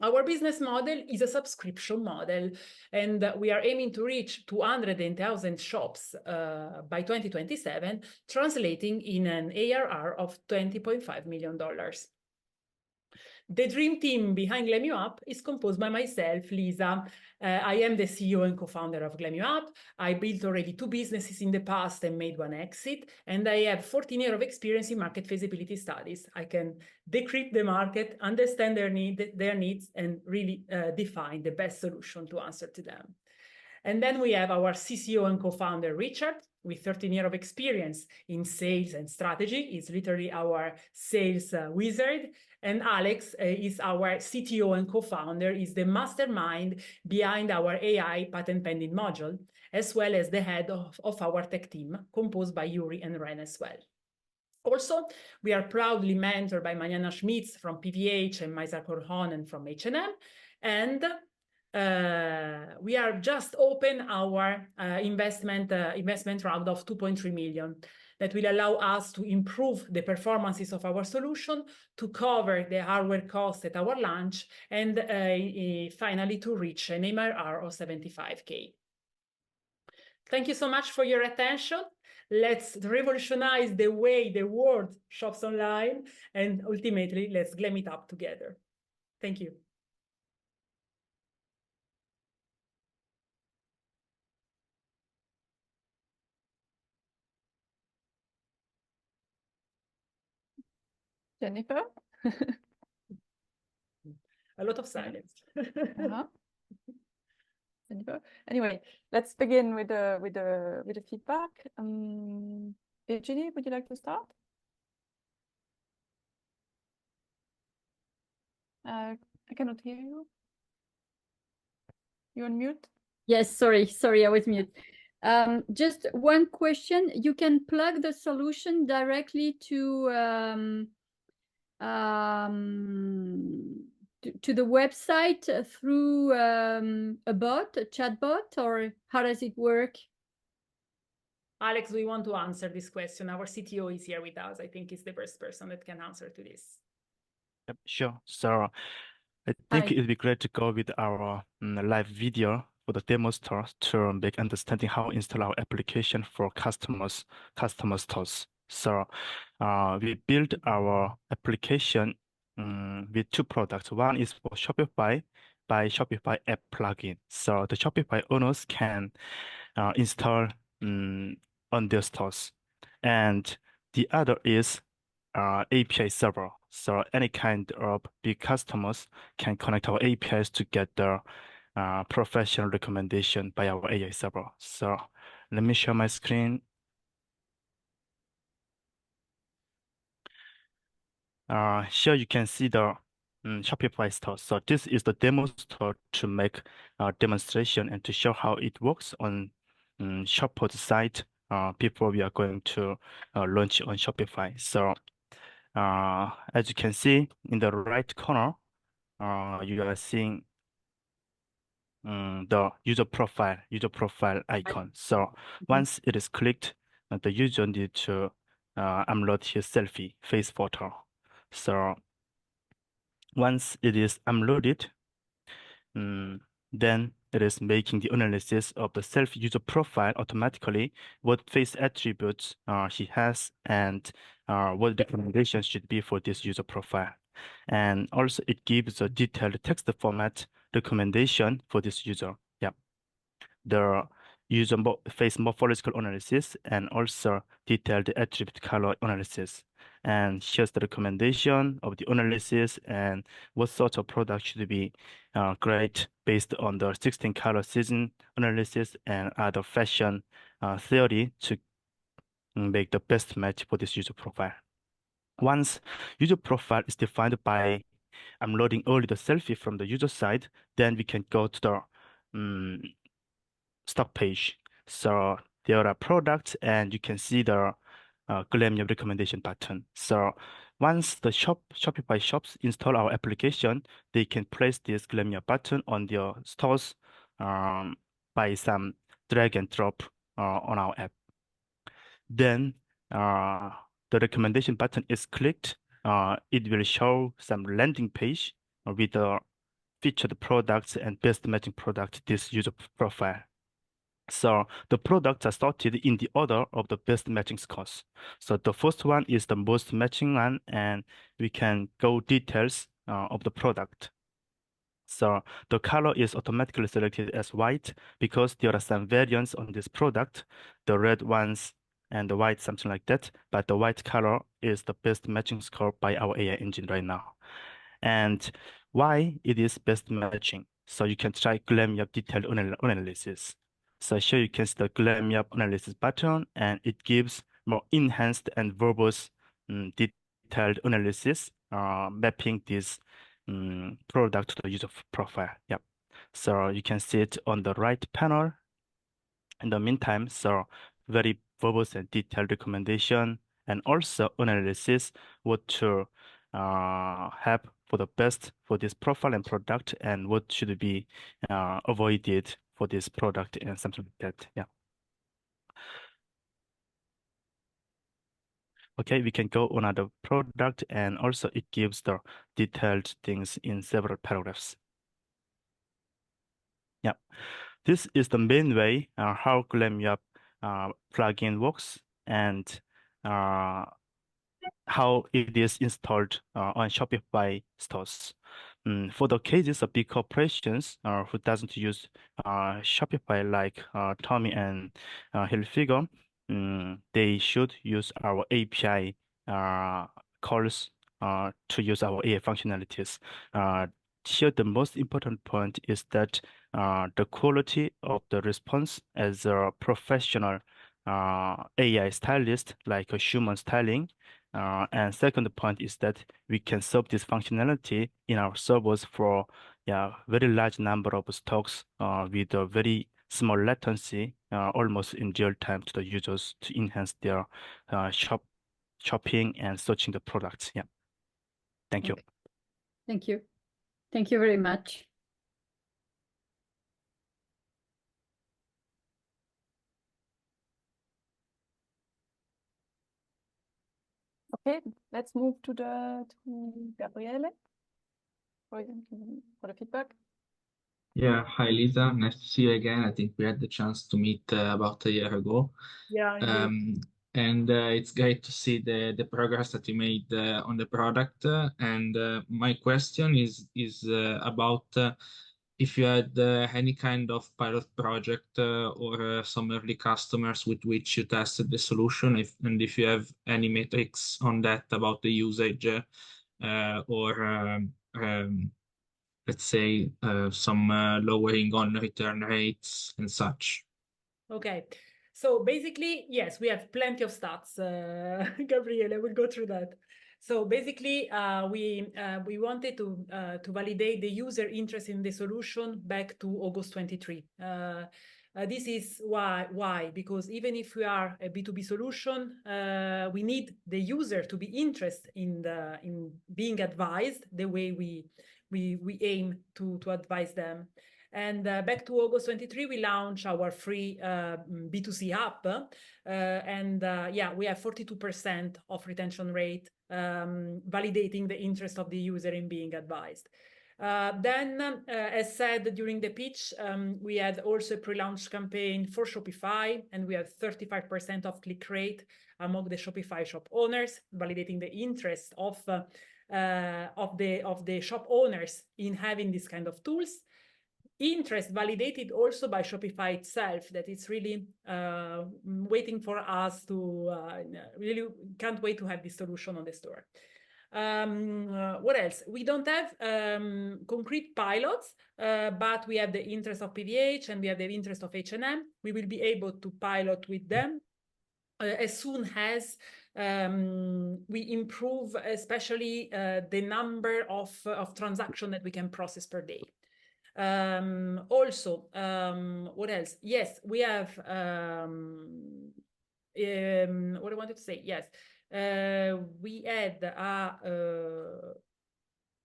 Our business model is a subscription model, and we are aiming to reach 200,000 shops by 2027, translating in an ARR of $20.5 million. The dream team behind Glam You Up is composed by myself, Lisa. I am the CEO and co-founder of Glam You Up. I built already 2 businesses in the past and made 1 exit, and I have 14 years of experience in market feasibility studies. I can decrypt the market, understand their needs, and really define the best solution to answer to them. And then we have our CCO and co-founder, Richard, with 13 years of experience in sales and strategy. He's literally our sales wizard. And Alex is our CTO and co-founder, is the mastermind behind our AI patent pending module, as well as the head of our tech team, composed by Yuri and Ren as well. Also, we are proudly mentored by Mariana Schmitz from PVH and Maisa Korhonen from H&M. And we are just open our investment round of 2.3 million that will allow us to improve the performances of our solution, to cover the hardware cost at our launch, and finally to reach an MRR of 75K. Thank you so much for your attention. Let's revolutionize the way the world shops online, and ultimately, let's glam it up together. Thank you. Jennifer? A lot of silence. Jennifer? Anyway, let's begin with the feedback. Eugenie, would you like to start? I cannot hear you. You're on mute? Yes, sorry, I was mute. Just one question. You can plug the solution directly to the website through a bot, a chat bot, or how does it work? Alex, we want to answer this question. Our CTO is here with us. I think he's the best person that can answer to this. Yep, sure. So I think it'd be great to go with our live video for the demo store to make understanding how to install our application for customer stores. So we build our application with two products. One is for Shopify by Shopify app plugin. So the Shopify owners can install on their stores. And the other is API server. So any kind of big customers can connect our APIs to get the professional recommendation by our AI server. So let me share my screen. Here you can see the Shopify store. So this is the demo store to make a demonstration and to show how it works on Shopify site before we are going to launch on Shopify. So as you can see in the right corner, you are seeing the user profile icon. So once it is clicked, the user needs to upload his selfie face photo. So once it is uploaded, then it is making the analysis of the self-user profile automatically, what face attributes he has, and what recommendations should be for this user profile. And also it gives a detailed text format recommendation for this user. Yeah, the user face morphological analysis and also detailed attribute color analysis. And here's the recommendation of the analysis and what sort of product should be great based on the 16 color season analysis and other fashion theory to make the best match for this user profile. Once user profile is defined by uploading only the selfie from the user side, then we can go to the stock page. So there are products and you can see the Glam You Up recommendation button. So once the Shopify shops install our application, they can place this Glam You Up button on their stores by some drag and drop on our app. Then the recommendation button is clicked. It will show some landing page with the featured products and best matching product this user profile. So the products are sorted in the order of the best matching scores. So the first one is the most matching one, and we can go details of the product. So the color is automatically selected as white because there are some variants on this product, the red ones and the white, something like that. But the white color is the best matching score by our AI engine right now. And why it is best matching? So you can try Glam You Up detailed analysis. So here you can see the Glam You Up analysis button, and it gives more enhanced and verbose detailed analysis, mapping this product to the user profile. Yep. So you can see it on the right panel. In the meantime, so very verbose and detailed recommendation and also analysis what to have for the best for this profile and product and what should be avoided for this product and something like that. Yeah. Okay, we can go on another product, and also it gives the detailed things in several paragraphs. Yeah, this is the main way how Glam You Up plugin works and how it is installed on Shopify stores. For the cases of big corporations who doesn't use Shopify like Tommy and Hilfiger, they should use our API calls to use our AI functionalities. Here, the most important point is that the quality of the response as a professional AI stylist, like a human styling. And second point is that we can serve this functionality in our servers for very large number of stocks with a very small latency, almost in real time to the users to enhance their shopping and searching the products. Yeah. Thank you. Thank you. Thank you very much. Okay, let's move to Gabriele for the feedback. Yeah, hi Lisa, nice to see you again. I think we had the chance to meet about a year ago. Yeah, indeed. And it's great to see the progress that you made on the product. And my question is about if you had any kind of pilot project or some early customers with which you tested the solution, and if you have any metrics on that about the usage or let's say some lowering on return rates and such. Okay, so basically, yes, we have plenty of stats. Gabriele, we'll go through that. So basically, we wanted to validate the user interest in the solution back to August 23. This is why, because even if we are a B2B solution, we need the user to be interested in being advised the way we aim to advise them. And back to August 23, we launched our free B2C app. Yeah, we have 42% of retention rate, validating the interest of the user in being advised. Then, as said during the pitch, we had also a pre-launch campaign for Shopify, and we have 35% of click rate among the Shopify shop owners, validating the interest of the shop owners in having this kind of tools. Interest validated also by Shopify itself, that it's really waiting for us to really can't wait to have this solution on the store. What else? We don't have concrete pilots, but we have the interest of PVH and we have the interest of H&M. We will be able to pilot with them as soon as we improve, especially the number of transactions that we can process per day. Also, what else? Yes, we have what I wanted to say. Yes, we had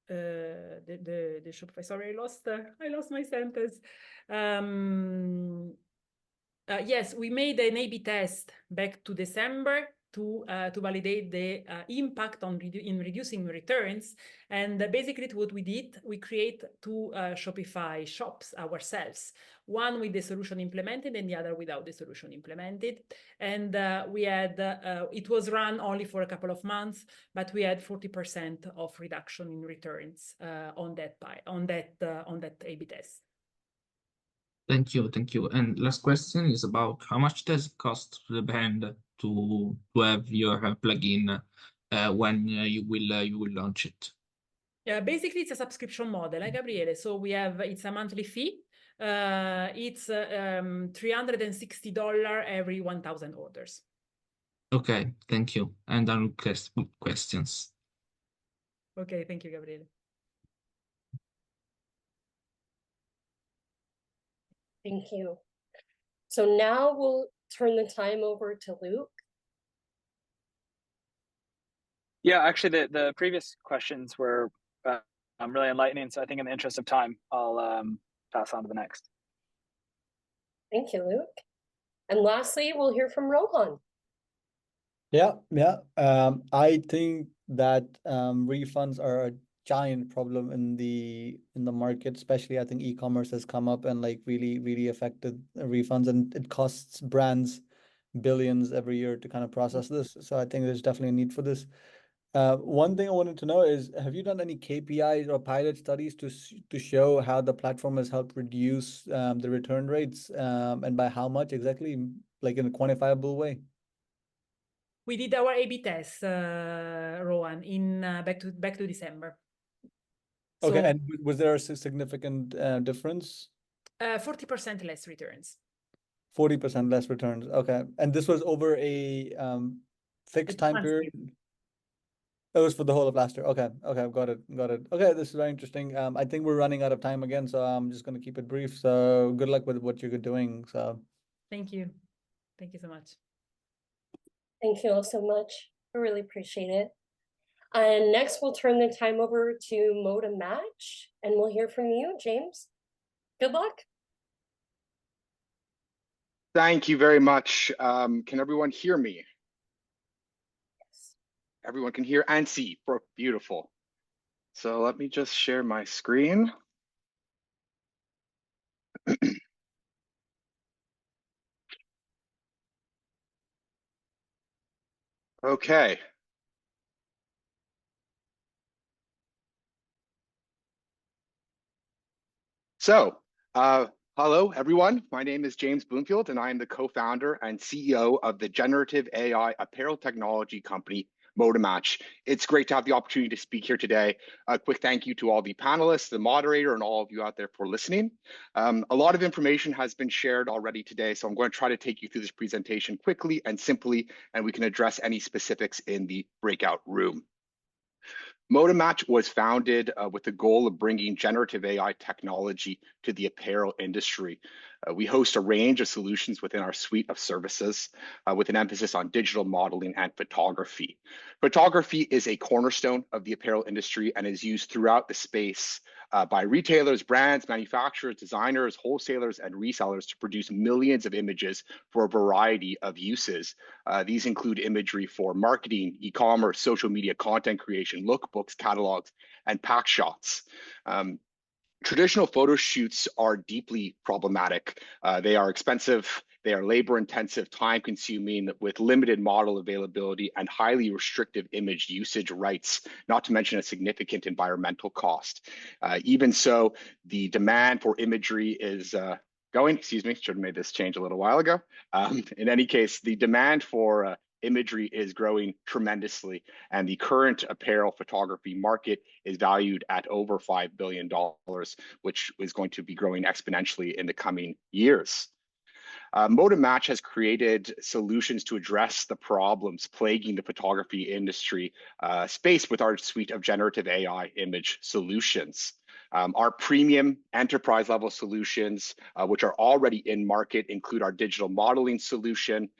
the Shopify. Sorry, I lost my sentence. Yes, we made an A/B test back to December to validate the impact in reducing returns. And basically what we did, we create two Shopify shops ourselves, one with the solution implemented and the other without the solution implemented. And we had, it was run only for a couple of months, but we had 40% of reduction in returns on that A/B test. Thank you. And last question is about how much does it cost to the brand to have your plugin when you will launch it? Yeah, basically it's a subscription model, Gabriele. So it's a monthly fee. It's $360 every 1,000 orders. Okay, thank you. And I'll request questions. Okay, thank you, Gabriele. Thank you. So now we'll turn the time over to Luke. Yeah, actually, the previous questions were really enlightening. So I think in the interest of time, I'll pass on to the next. Thank you, Luke. And lastly, we'll hear from Rohan. Yeah. I think that refunds are a giant problem in the market, especially I think e-commerce has come up and like really affected refunds, and it costs brands billions every year to kind of process this. So I think there's definitely a need for this. One thing I wanted to know is, have you done any KPIs or pilot studies to show how the platform has helped reduce the return rates, and by how much exactly, like in a quantifiable way? We did our A/B test, Rohan, in back to December. Okay, So, and was there a significant difference? 40% less returns. 40% less returns. Okay, and this was over a fixed time period. It was for the whole of last year. Okay, got it. Okay, this is very interesting. I think we're running out of time again, so I'm just going to keep it brief. So good luck with what you're doing. So thank you so much. Thank you all so much. I really appreciate it. And next, we'll turn the time over to ModaMatch, and we'll hear from you, James. Good luck. Thank you very much. Can everyone hear me? Yes. Everyone can hear and see. Beautiful. So let me just share my screen. Okay. So, hello, everyone. My name is James Bloomfield, and I am the co-founder and CEO of the generative AI apparel technology company, ModaMatch. It's great to have the opportunity to speak here today. A quick thank you to all the panelists, the moderator, and all of you out there for listening. A lot of information has been shared already today, so I'm going to try to take you through this presentation quickly and simply, and we can address any specifics in the breakout room. ModaMatch was founded with the goal of bringing generative AI technology to the apparel industry. We host a range of solutions within our suite of services with an emphasis on digital modeling and photography. Photography is a cornerstone of the apparel industry and is used throughout the space by retailers, brands, manufacturers, designers, wholesalers, and resellers to produce millions of images for a variety of uses. These include imagery for marketing, e-commerce, social media content creation, lookbooks, catalogs, and pack shots. Traditional photo shoots are deeply problematic. They are expensive, they are labor-intensive, time-consuming, with limited model availability and highly restrictive image usage rights, not to mention a significant environmental cost. Even so, the demand for imagery is excuse me, should have made this change a little while ago. In any case, the demand for imagery is growing tremendously, and the current apparel photography market is valued at over $5 billion, which is going to be growing exponentially in the coming years. ModaMatch has created solutions to address the problems plaguing the photography industry space with our suite of generative AI image solutions. Our premium enterprise level solutions, which are already in market, include our digital modeling solution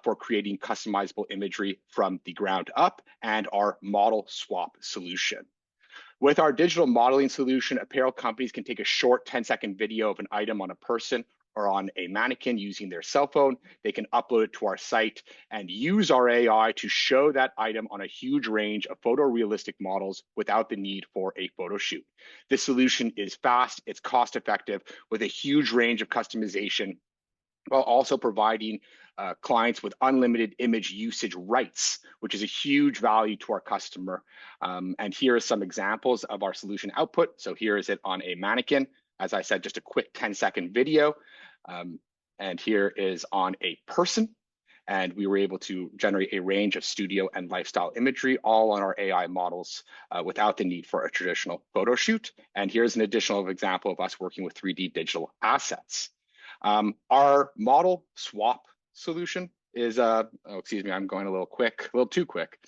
for creating customizable imagery from the ground up, and our model swap solution. With our digital modeling solution, apparel companies can take a short 10-second video of an item on a person or on a mannequin using their cell phone. They can upload it to our site and use our AI to show that item on a huge range of photorealistic models without the need for a photo shoot. This solution is fast, it's cost-effective, with a huge range of customization, while also providing clients with unlimited image usage rights, which is a huge value to our customer. And here are some examples of our solution output. So here is it on a mannequin. As I said, just a quick 10-second video. And here is on a person. and we were able to generate a range of studio and lifestyle imagery, all on our AI models without the need for a traditional photo shoot. And here's an additional example of us working with 3D digital assets. Our model swap solution is, oh, excuse me, I'm going a little too quick.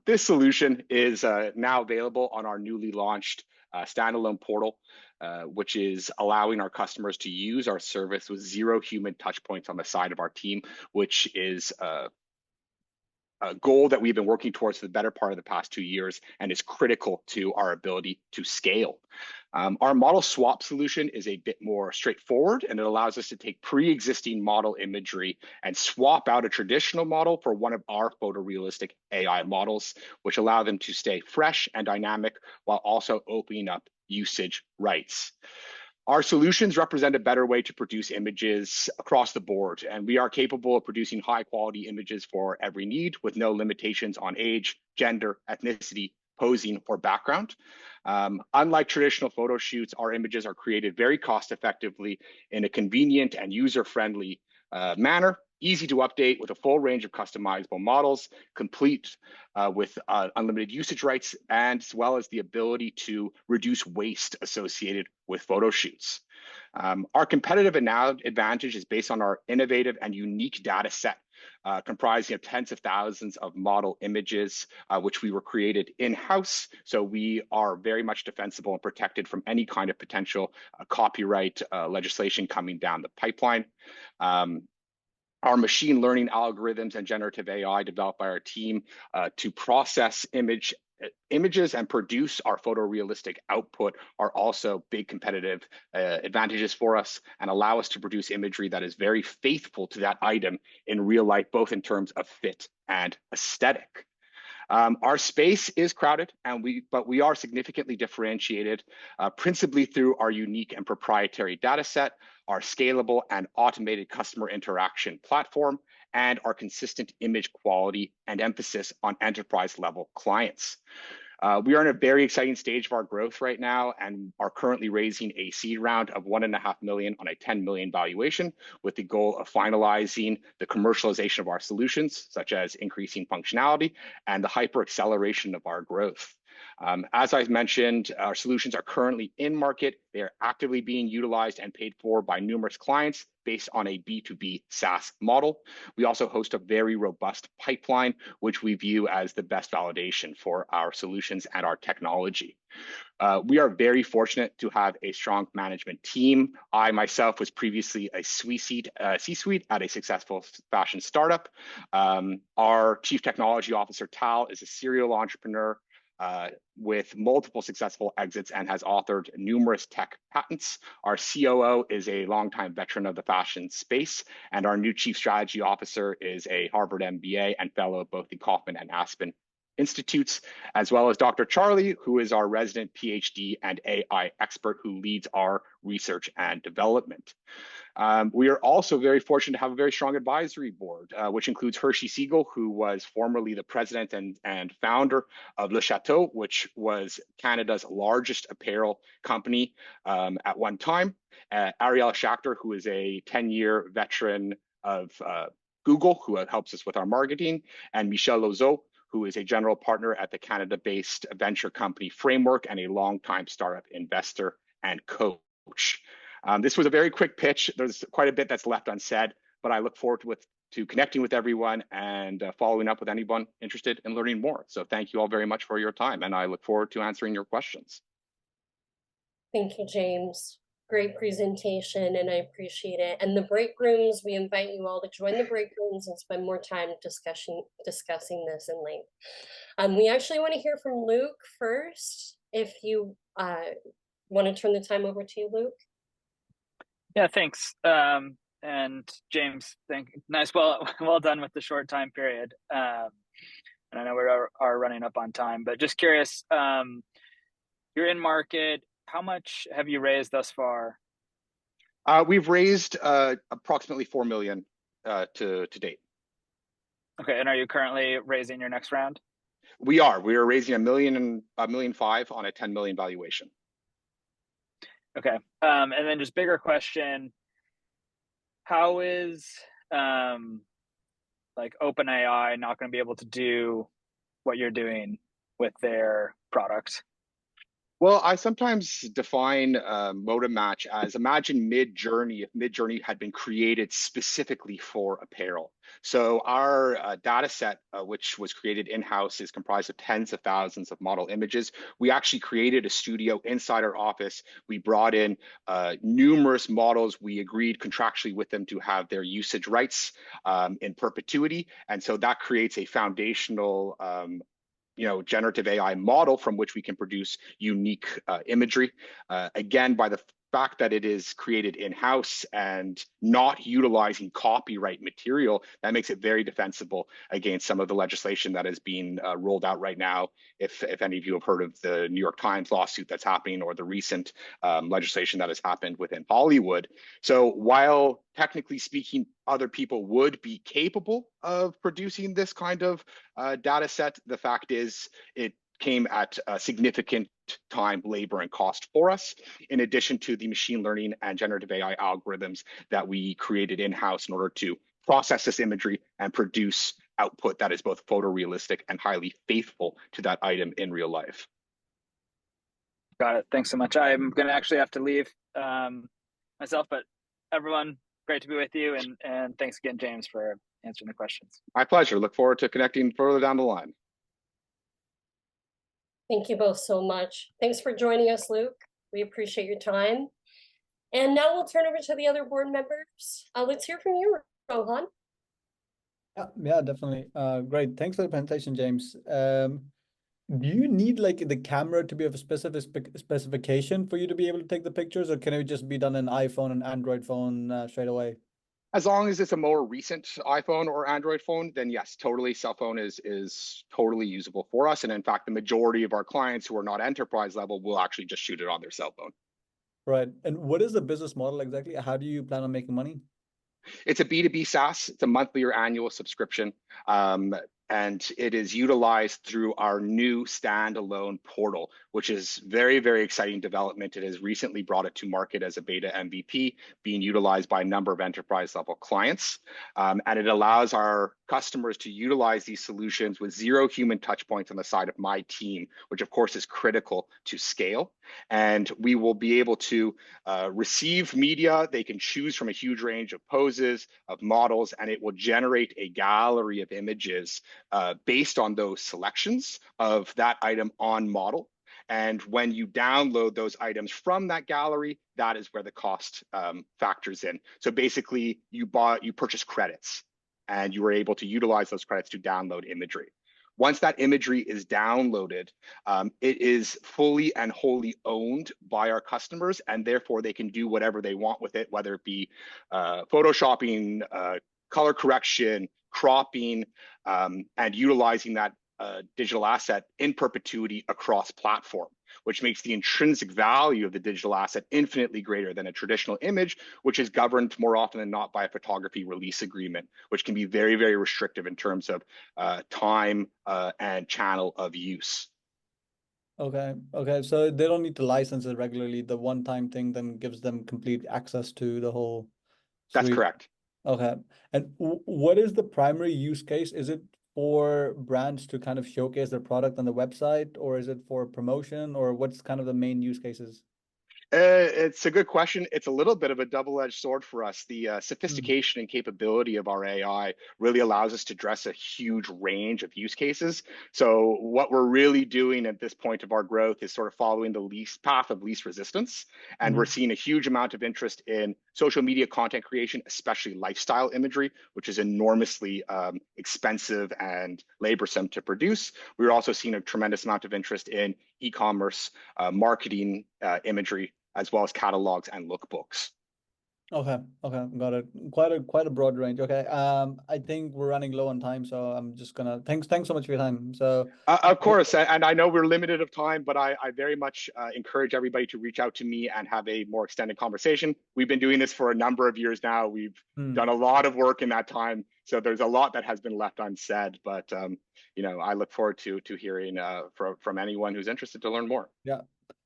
This solution is now available on our newly launched standalone portal, which is allowing our customers to use our service with 0 human touch points on the side of our team, which is a goal that we've been working towards for the better part of the past 2 years and is critical to our ability to scale. Our model swap solution is a bit more straightforward, and it allows us to take pre-existing model imagery and swap out a traditional model for one of our photorealistic AI models, which allow them to stay fresh and dynamic while also opening up usage rights. Our solutions represent a better way to produce images across the board, and we are capable of producing high quality images for every need with no limitations on age, gender, ethnicity, posing, or background. Unlike traditional photo shoots, our images are created very cost effectively in a convenient and user-friendly manner, easy to update with a full range of customizable models, complete with unlimited usage rights, and as well as the ability to reduce waste associated with photo shoots. Our competitive advantage is based on our innovative and unique data set comprising of tens of thousands of model images, which we were created in-house. So we are very much defensible and protected from any kind of potential copyright legislation coming down the pipeline. Our machine learning algorithms and generative AI developed by our team to process images and produce our photorealistic output are also big competitive advantages for us and allow us to produce imagery that is very faithful to that item in real life, both in terms of fit and aesthetic. Our space is crowded, but we are significantly differentiated, principally through our unique and proprietary data set, our scalable and automated customer interaction platform, and our consistent image quality and emphasis on enterprise level clients. We are in a very exciting stage of our growth right now and are currently raising a seed round of $1.5 million on a $10 million valuation with the goal of finalizing the commercialization of our solutions, such as increasing functionality and the hyper acceleration of our growth. As I mentioned, our solutions are currently in market. They are actively being utilized and paid for by numerous clients based on a B2B SaaS model. We also host a very robust pipeline, which we view as the best validation for our solutions and our technology. We are very fortunate to have a strong management team. I myself was previously a C-suite at a successful fashion startup. Our Chief Technology Officer, Tal, is a serial entrepreneur with multiple successful exits and has authored numerous tech patents. Our COO is a longtime veteran of the fashion space, and our new Chief Strategy Officer is a Harvard MBA and fellow of both the Kaufman and Aspen Institutes, as well as Dr. Charlie, who is our resident PhD and AI expert who leads our research and development. We are also very fortunate to have a very strong advisory board, which includes Hershey Siegel, who was formerly the president and founder of Le Chateau, which was Canada's largest apparel company at one time. Ariel Schachter, who is a 10-year veteran of Google, who helps us with our marketing, and Michel Lozeau, who is a general partner at the Canada-based venture company Framework and a longtime startup investor and coach. This was a very quick pitch. There's quite a bit that's left unsaid, but I look forward to connecting with everyone and following up with anyone interested in learning more. So thank you all very much for your time, and I look forward to answering your questions. Thank you, James. Great presentation, and I appreciate it. And the break rooms, we invite you all to join the break rooms and spend more time discussing this in length. We actually want to hear from Luke first. If you want to turn the time over to you, Luke. Yeah, thanks. And James, well done with the short time period. And I know we are running up on time, but just curious, you're in market. How much have you raised thus far? We've raised approximately $4 million to date. Okay, and are you currently raising your next round? We are raising $1.5 million on a $10 million valuation. Okay, and then just bigger question, how is like OpenAI not going to be able to do what you're doing with their product? Well, I sometimes define ModaMatch as imagine Mid-Journey if Mid-Journey had been created specifically for apparel. So our data set, which was created in-house, is comprised of tens of thousands of model images. We actually created a studio inside our office. We brought in numerous models. We agreed contractually with them to have their usage rights in perpetuity. And so that creates a foundational generative AI model from which we can produce unique imagery. Again, by the fact that it is created in-house and not utilizing copyright material, that makes it very defensible against some of the legislation that is being rolled out right now. If any of you have heard of the New York Times lawsuit that's happening, or the recent legislation that has happened within Hollywood. So while technically speaking, other people would be capable of producing this kind of data set, the fact is it came at a significant time, labor, and cost for us, in addition to the machine learning and generative AI algorithms that we created in-house in order to process this imagery and produce output that is both photorealistic and highly faithful to that item in real life. Got it. Thanks so much. I'm going to actually have to leave myself, but everyone, great to be with you. And thanks again, James, for answering the questions. My pleasure. Look forward to connecting further down the line. Thank you both so much. Thanks for joining us, Luke. We appreciate your time. And now we'll turn over to the other board members. Let's hear from you, Rohan. Yeah, definitely. Great. Thanks for the presentation, James. Do you need like the camera to be of a specific specification for you to be able to take the pictures, or can it just be done on iPhone and Android phone straight away? As long as it's a more recent iPhone or Android phone, then yes, totally, cell phone is totally usable for us. And in fact, the majority of our clients who are not enterprise level will actually just shoot it on their cell phone. Right. And what is the business model exactly? How do you plan on making money? It's a B2B SaaS. It's a monthly or annual subscription. And it is utilized through our new standalone portal, which is very, very exciting development. It has recently brought it to market as a beta MVP, being utilized by a number of enterprise level clients. And it allows our customers to utilize these solutions with zero human touch points on the side of my team, which of course is critical to scale. And we will be able to receive media. They can choose from a huge range of poses, of models, and it will generate a gallery of images based on those selections of that item on model. And when you download those items from that gallery, that is where the cost factors in. So basically, you purchase credits, and you were able to utilize those credits to download imagery. Once that imagery is downloaded, it is fully and wholly owned by our customers, and therefore they can do whatever they want with it, whether it be photoshopping, color correction, cropping, and utilizing that digital asset in perpetuity across platform, which makes the intrinsic value of the digital asset infinitely greater than a traditional image, which is governed more often than not by a photography release agreement, which can be very, very restrictive in terms of time and channel of use. Okay. So they don't need to license it regularly. The one-time thing then gives them complete access to the whole suite. That's correct. Okay. And what is the primary use case? Is it for brands to kind of showcase their product on the website, or is it for promotion, or what's kind of the main use cases? It's a good question. It's a little bit of a double-edged sword for us. The sophistication and capability of our AI really allows us to address a huge range of use cases. So what we're really doing at this point of our growth is sort of following the path of least resistance. And we're seeing a huge amount of interest in social media content creation, especially lifestyle imagery, which is enormously expensive and laborsome to produce. We're also seeing a tremendous amount of interest in e-commerce, marketing imagery, as well as catalogs and lookbooks. Okay, got it. Quite a broad range. Okay, I think we're running low on time, so I'm just gonna thanks so much for your time. So of course, and I know we're limited of time, but I very much encourage everybody to reach out to me and have a more extended conversation. We've been doing this for a number of years now. We've done a lot of work in that time, so there's a lot that has been left unsaid. But I look forward to hearing from anyone who's interested to learn more. Yeah.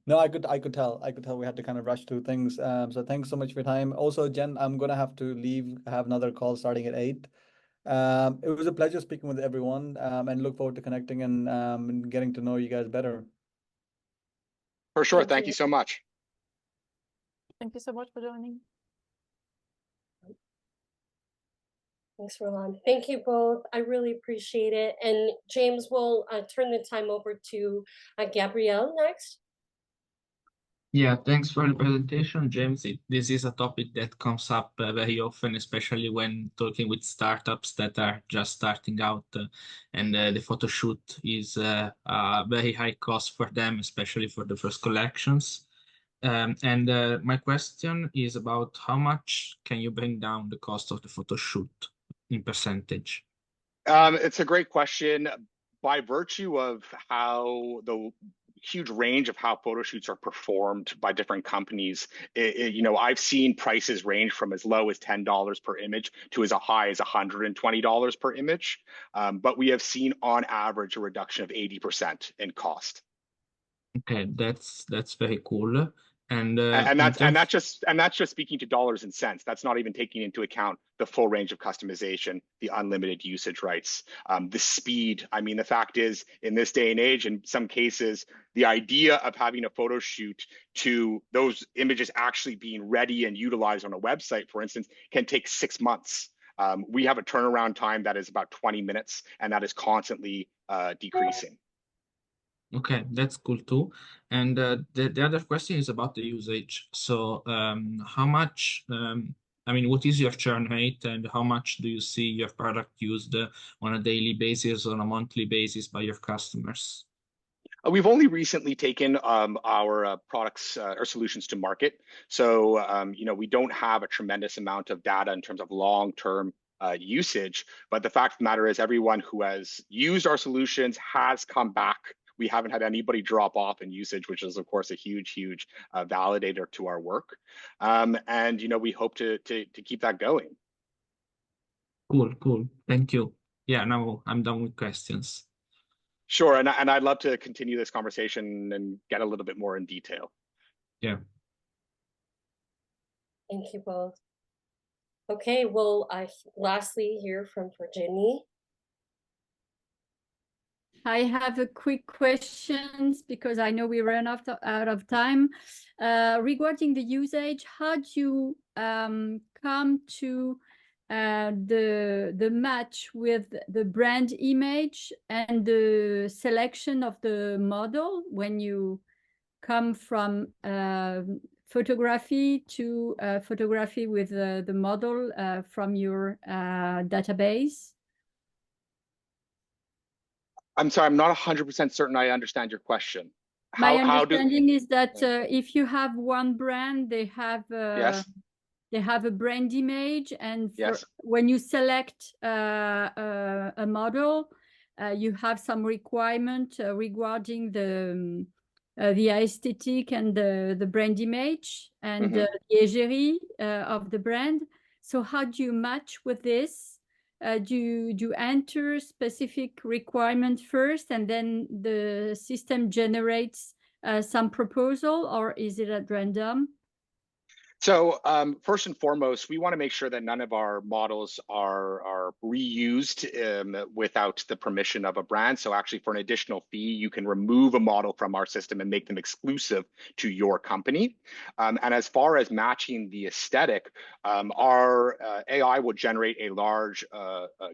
No, I could tell we had to kind of rush through things. So thanks so much for your time. Also, Jen, I'm gonna have to leave. I have another call starting at 8. It was a pleasure speaking with everyone, and look forward to connecting and getting to know you guys better. For sure. Thank you so much. Thank you so much for joining. Thanks, Roland. Thank you both. I really appreciate it. And James, we'll turn the time over to Gabrielle next. Yeah, thanks for the presentation, James. This is a topic that comes up very often, especially when talking with startups that are just starting out, and the photo shoot is a very high cost for them, especially for the first collections. My question is about how much can you bring down the cost of the photo shoot in percentage? It's a great question. By virtue of how the huge range of how photo shoots are performed by different companies, I've seen prices range from as low as $10 per image to as high as $120 per image. But we have seen on average a reduction of 80% in cost. Okay, that's very cool. And that's just speaking to dollars and cents. That's not even taking into account the full range of customization, the unlimited usage rights, the speed. I mean, the fact is, in this day and age, in some cases, the idea of having a photo shoot to those images actually being ready and utilized on a website, for instance, can take 6 months. We have a turnaround time that is about 20 minutes, and that is constantly decreasing. Okay, that's cool too. And the other question is about the usage. So how much, what is your churn rate, and how much do you see your product used on a daily basis, on a monthly basis by your customers? We've only recently taken our products or solutions to market. So, we don't have a tremendous amount of data in terms of long-term usage, but the fact of the matter is everyone who has used our solutions has come back. We haven't had anybody drop off in usage, which is, of course, a huge validator to our work. And, we hope to keep that going. Cool. Thank you. Yeah, now I'm done with questions. Sure, and I'd love to continue this conversation and get a little bit more in detail. Yeah. Thank you both. Okay, well, I lastly hear from Virginie. I have a quick questions because I know we ran out of time. Regarding the usage, how do you come to the match with the brand image and the selection of the model when you come from photography to photography with the model from your database? I'm sorry, I'm not 100% certain I understand your question. My understanding is that if you have one brand, they have a brand image, and when you select a model, you have some requirement regarding the aesthetic and the brand image and the égérie of the brand. So how do you match with this? Do you enter specific requirement first and then the system generates some proposal, or is it at random? So first and foremost, we want to make sure that none of our models are reused without the permission of a brand. So actually, for an additional fee, you can remove a model from our system and make them exclusive to your company. And as far as matching the aesthetic, our AI will generate a large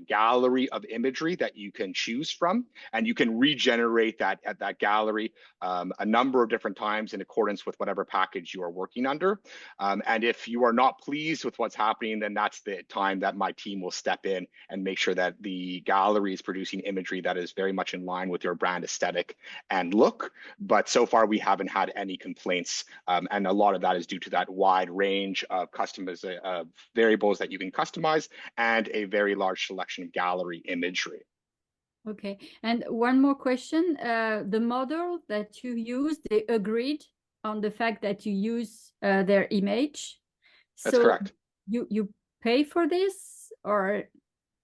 gallery of imagery that you can choose from, and you can regenerate that gallery a number of different times in accordance with whatever package you are working under. And if you are not pleased with what's happening, then that's the time that my team will step in and make sure that the gallery is producing imagery that is very much in line with your brand aesthetic and look. But so far, we haven't had any complaints. And a lot of that is due to that wide range of variables that you can customize and a very large selection of gallery imagery. Okay. And one more question. The model that you used, they agreed on the fact that you use their image. That's correct. You pay for this, or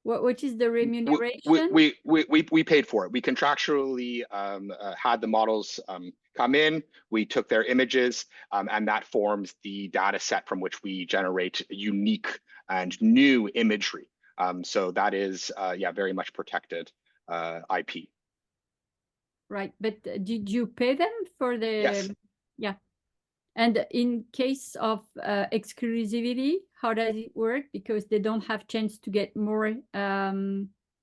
what is the remuneration? We paid for it. We contractually had the models come in. We took their images, and that forms the data set from which we generate unique and new imagery. So that is, yeah, very much protected IP. Right, but did you pay them for the? Yes. Yeah. And in case of exclusivity, how does it work? Because they don't have chance to get more.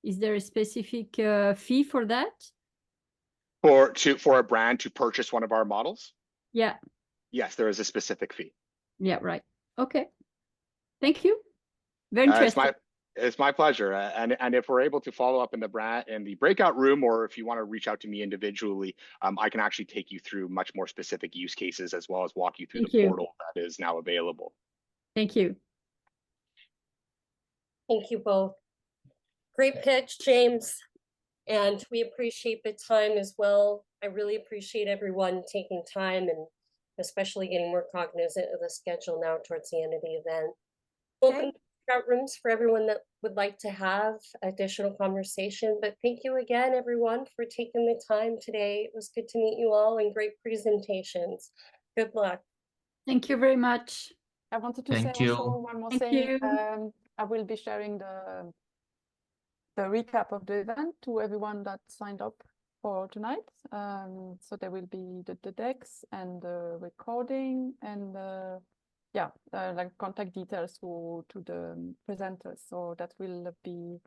Is there a specific fee for that? For a brand to purchase one of our models? Yeah. Yes, there is a specific fee. Yeah, right. Okay. Thank you. Very interesting. It's my pleasure. And if we're able to follow up in the breakout room, or if you want to reach out to me individually, I can actually take you through much more specific use cases, as well as walk you through the portal that is now available. Thank you. Thank you both. Great pitch, James. And we appreciate the time as well. I really appreciate everyone taking time and especially getting more cognizant of the schedule now towards the end of the event. Open breakout rooms for everyone that would like to have additional conversation. But thank you again, everyone, for taking the time today. It was good to meet you all and great presentations. Good luck. Thank you very much. I wanted to say also one more thing. I will be sharing the recap of the event to everyone that signed up for tonight. So there will be the decks and the recording and like contact details to the presenters. So that will be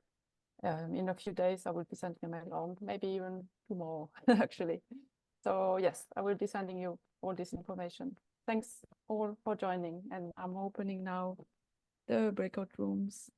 in a few days. I will be sending a mail on, maybe even tomorrow actually. So yes, I will be sending you all this information. Thanks all for joining, and I'm opening now the breakout rooms.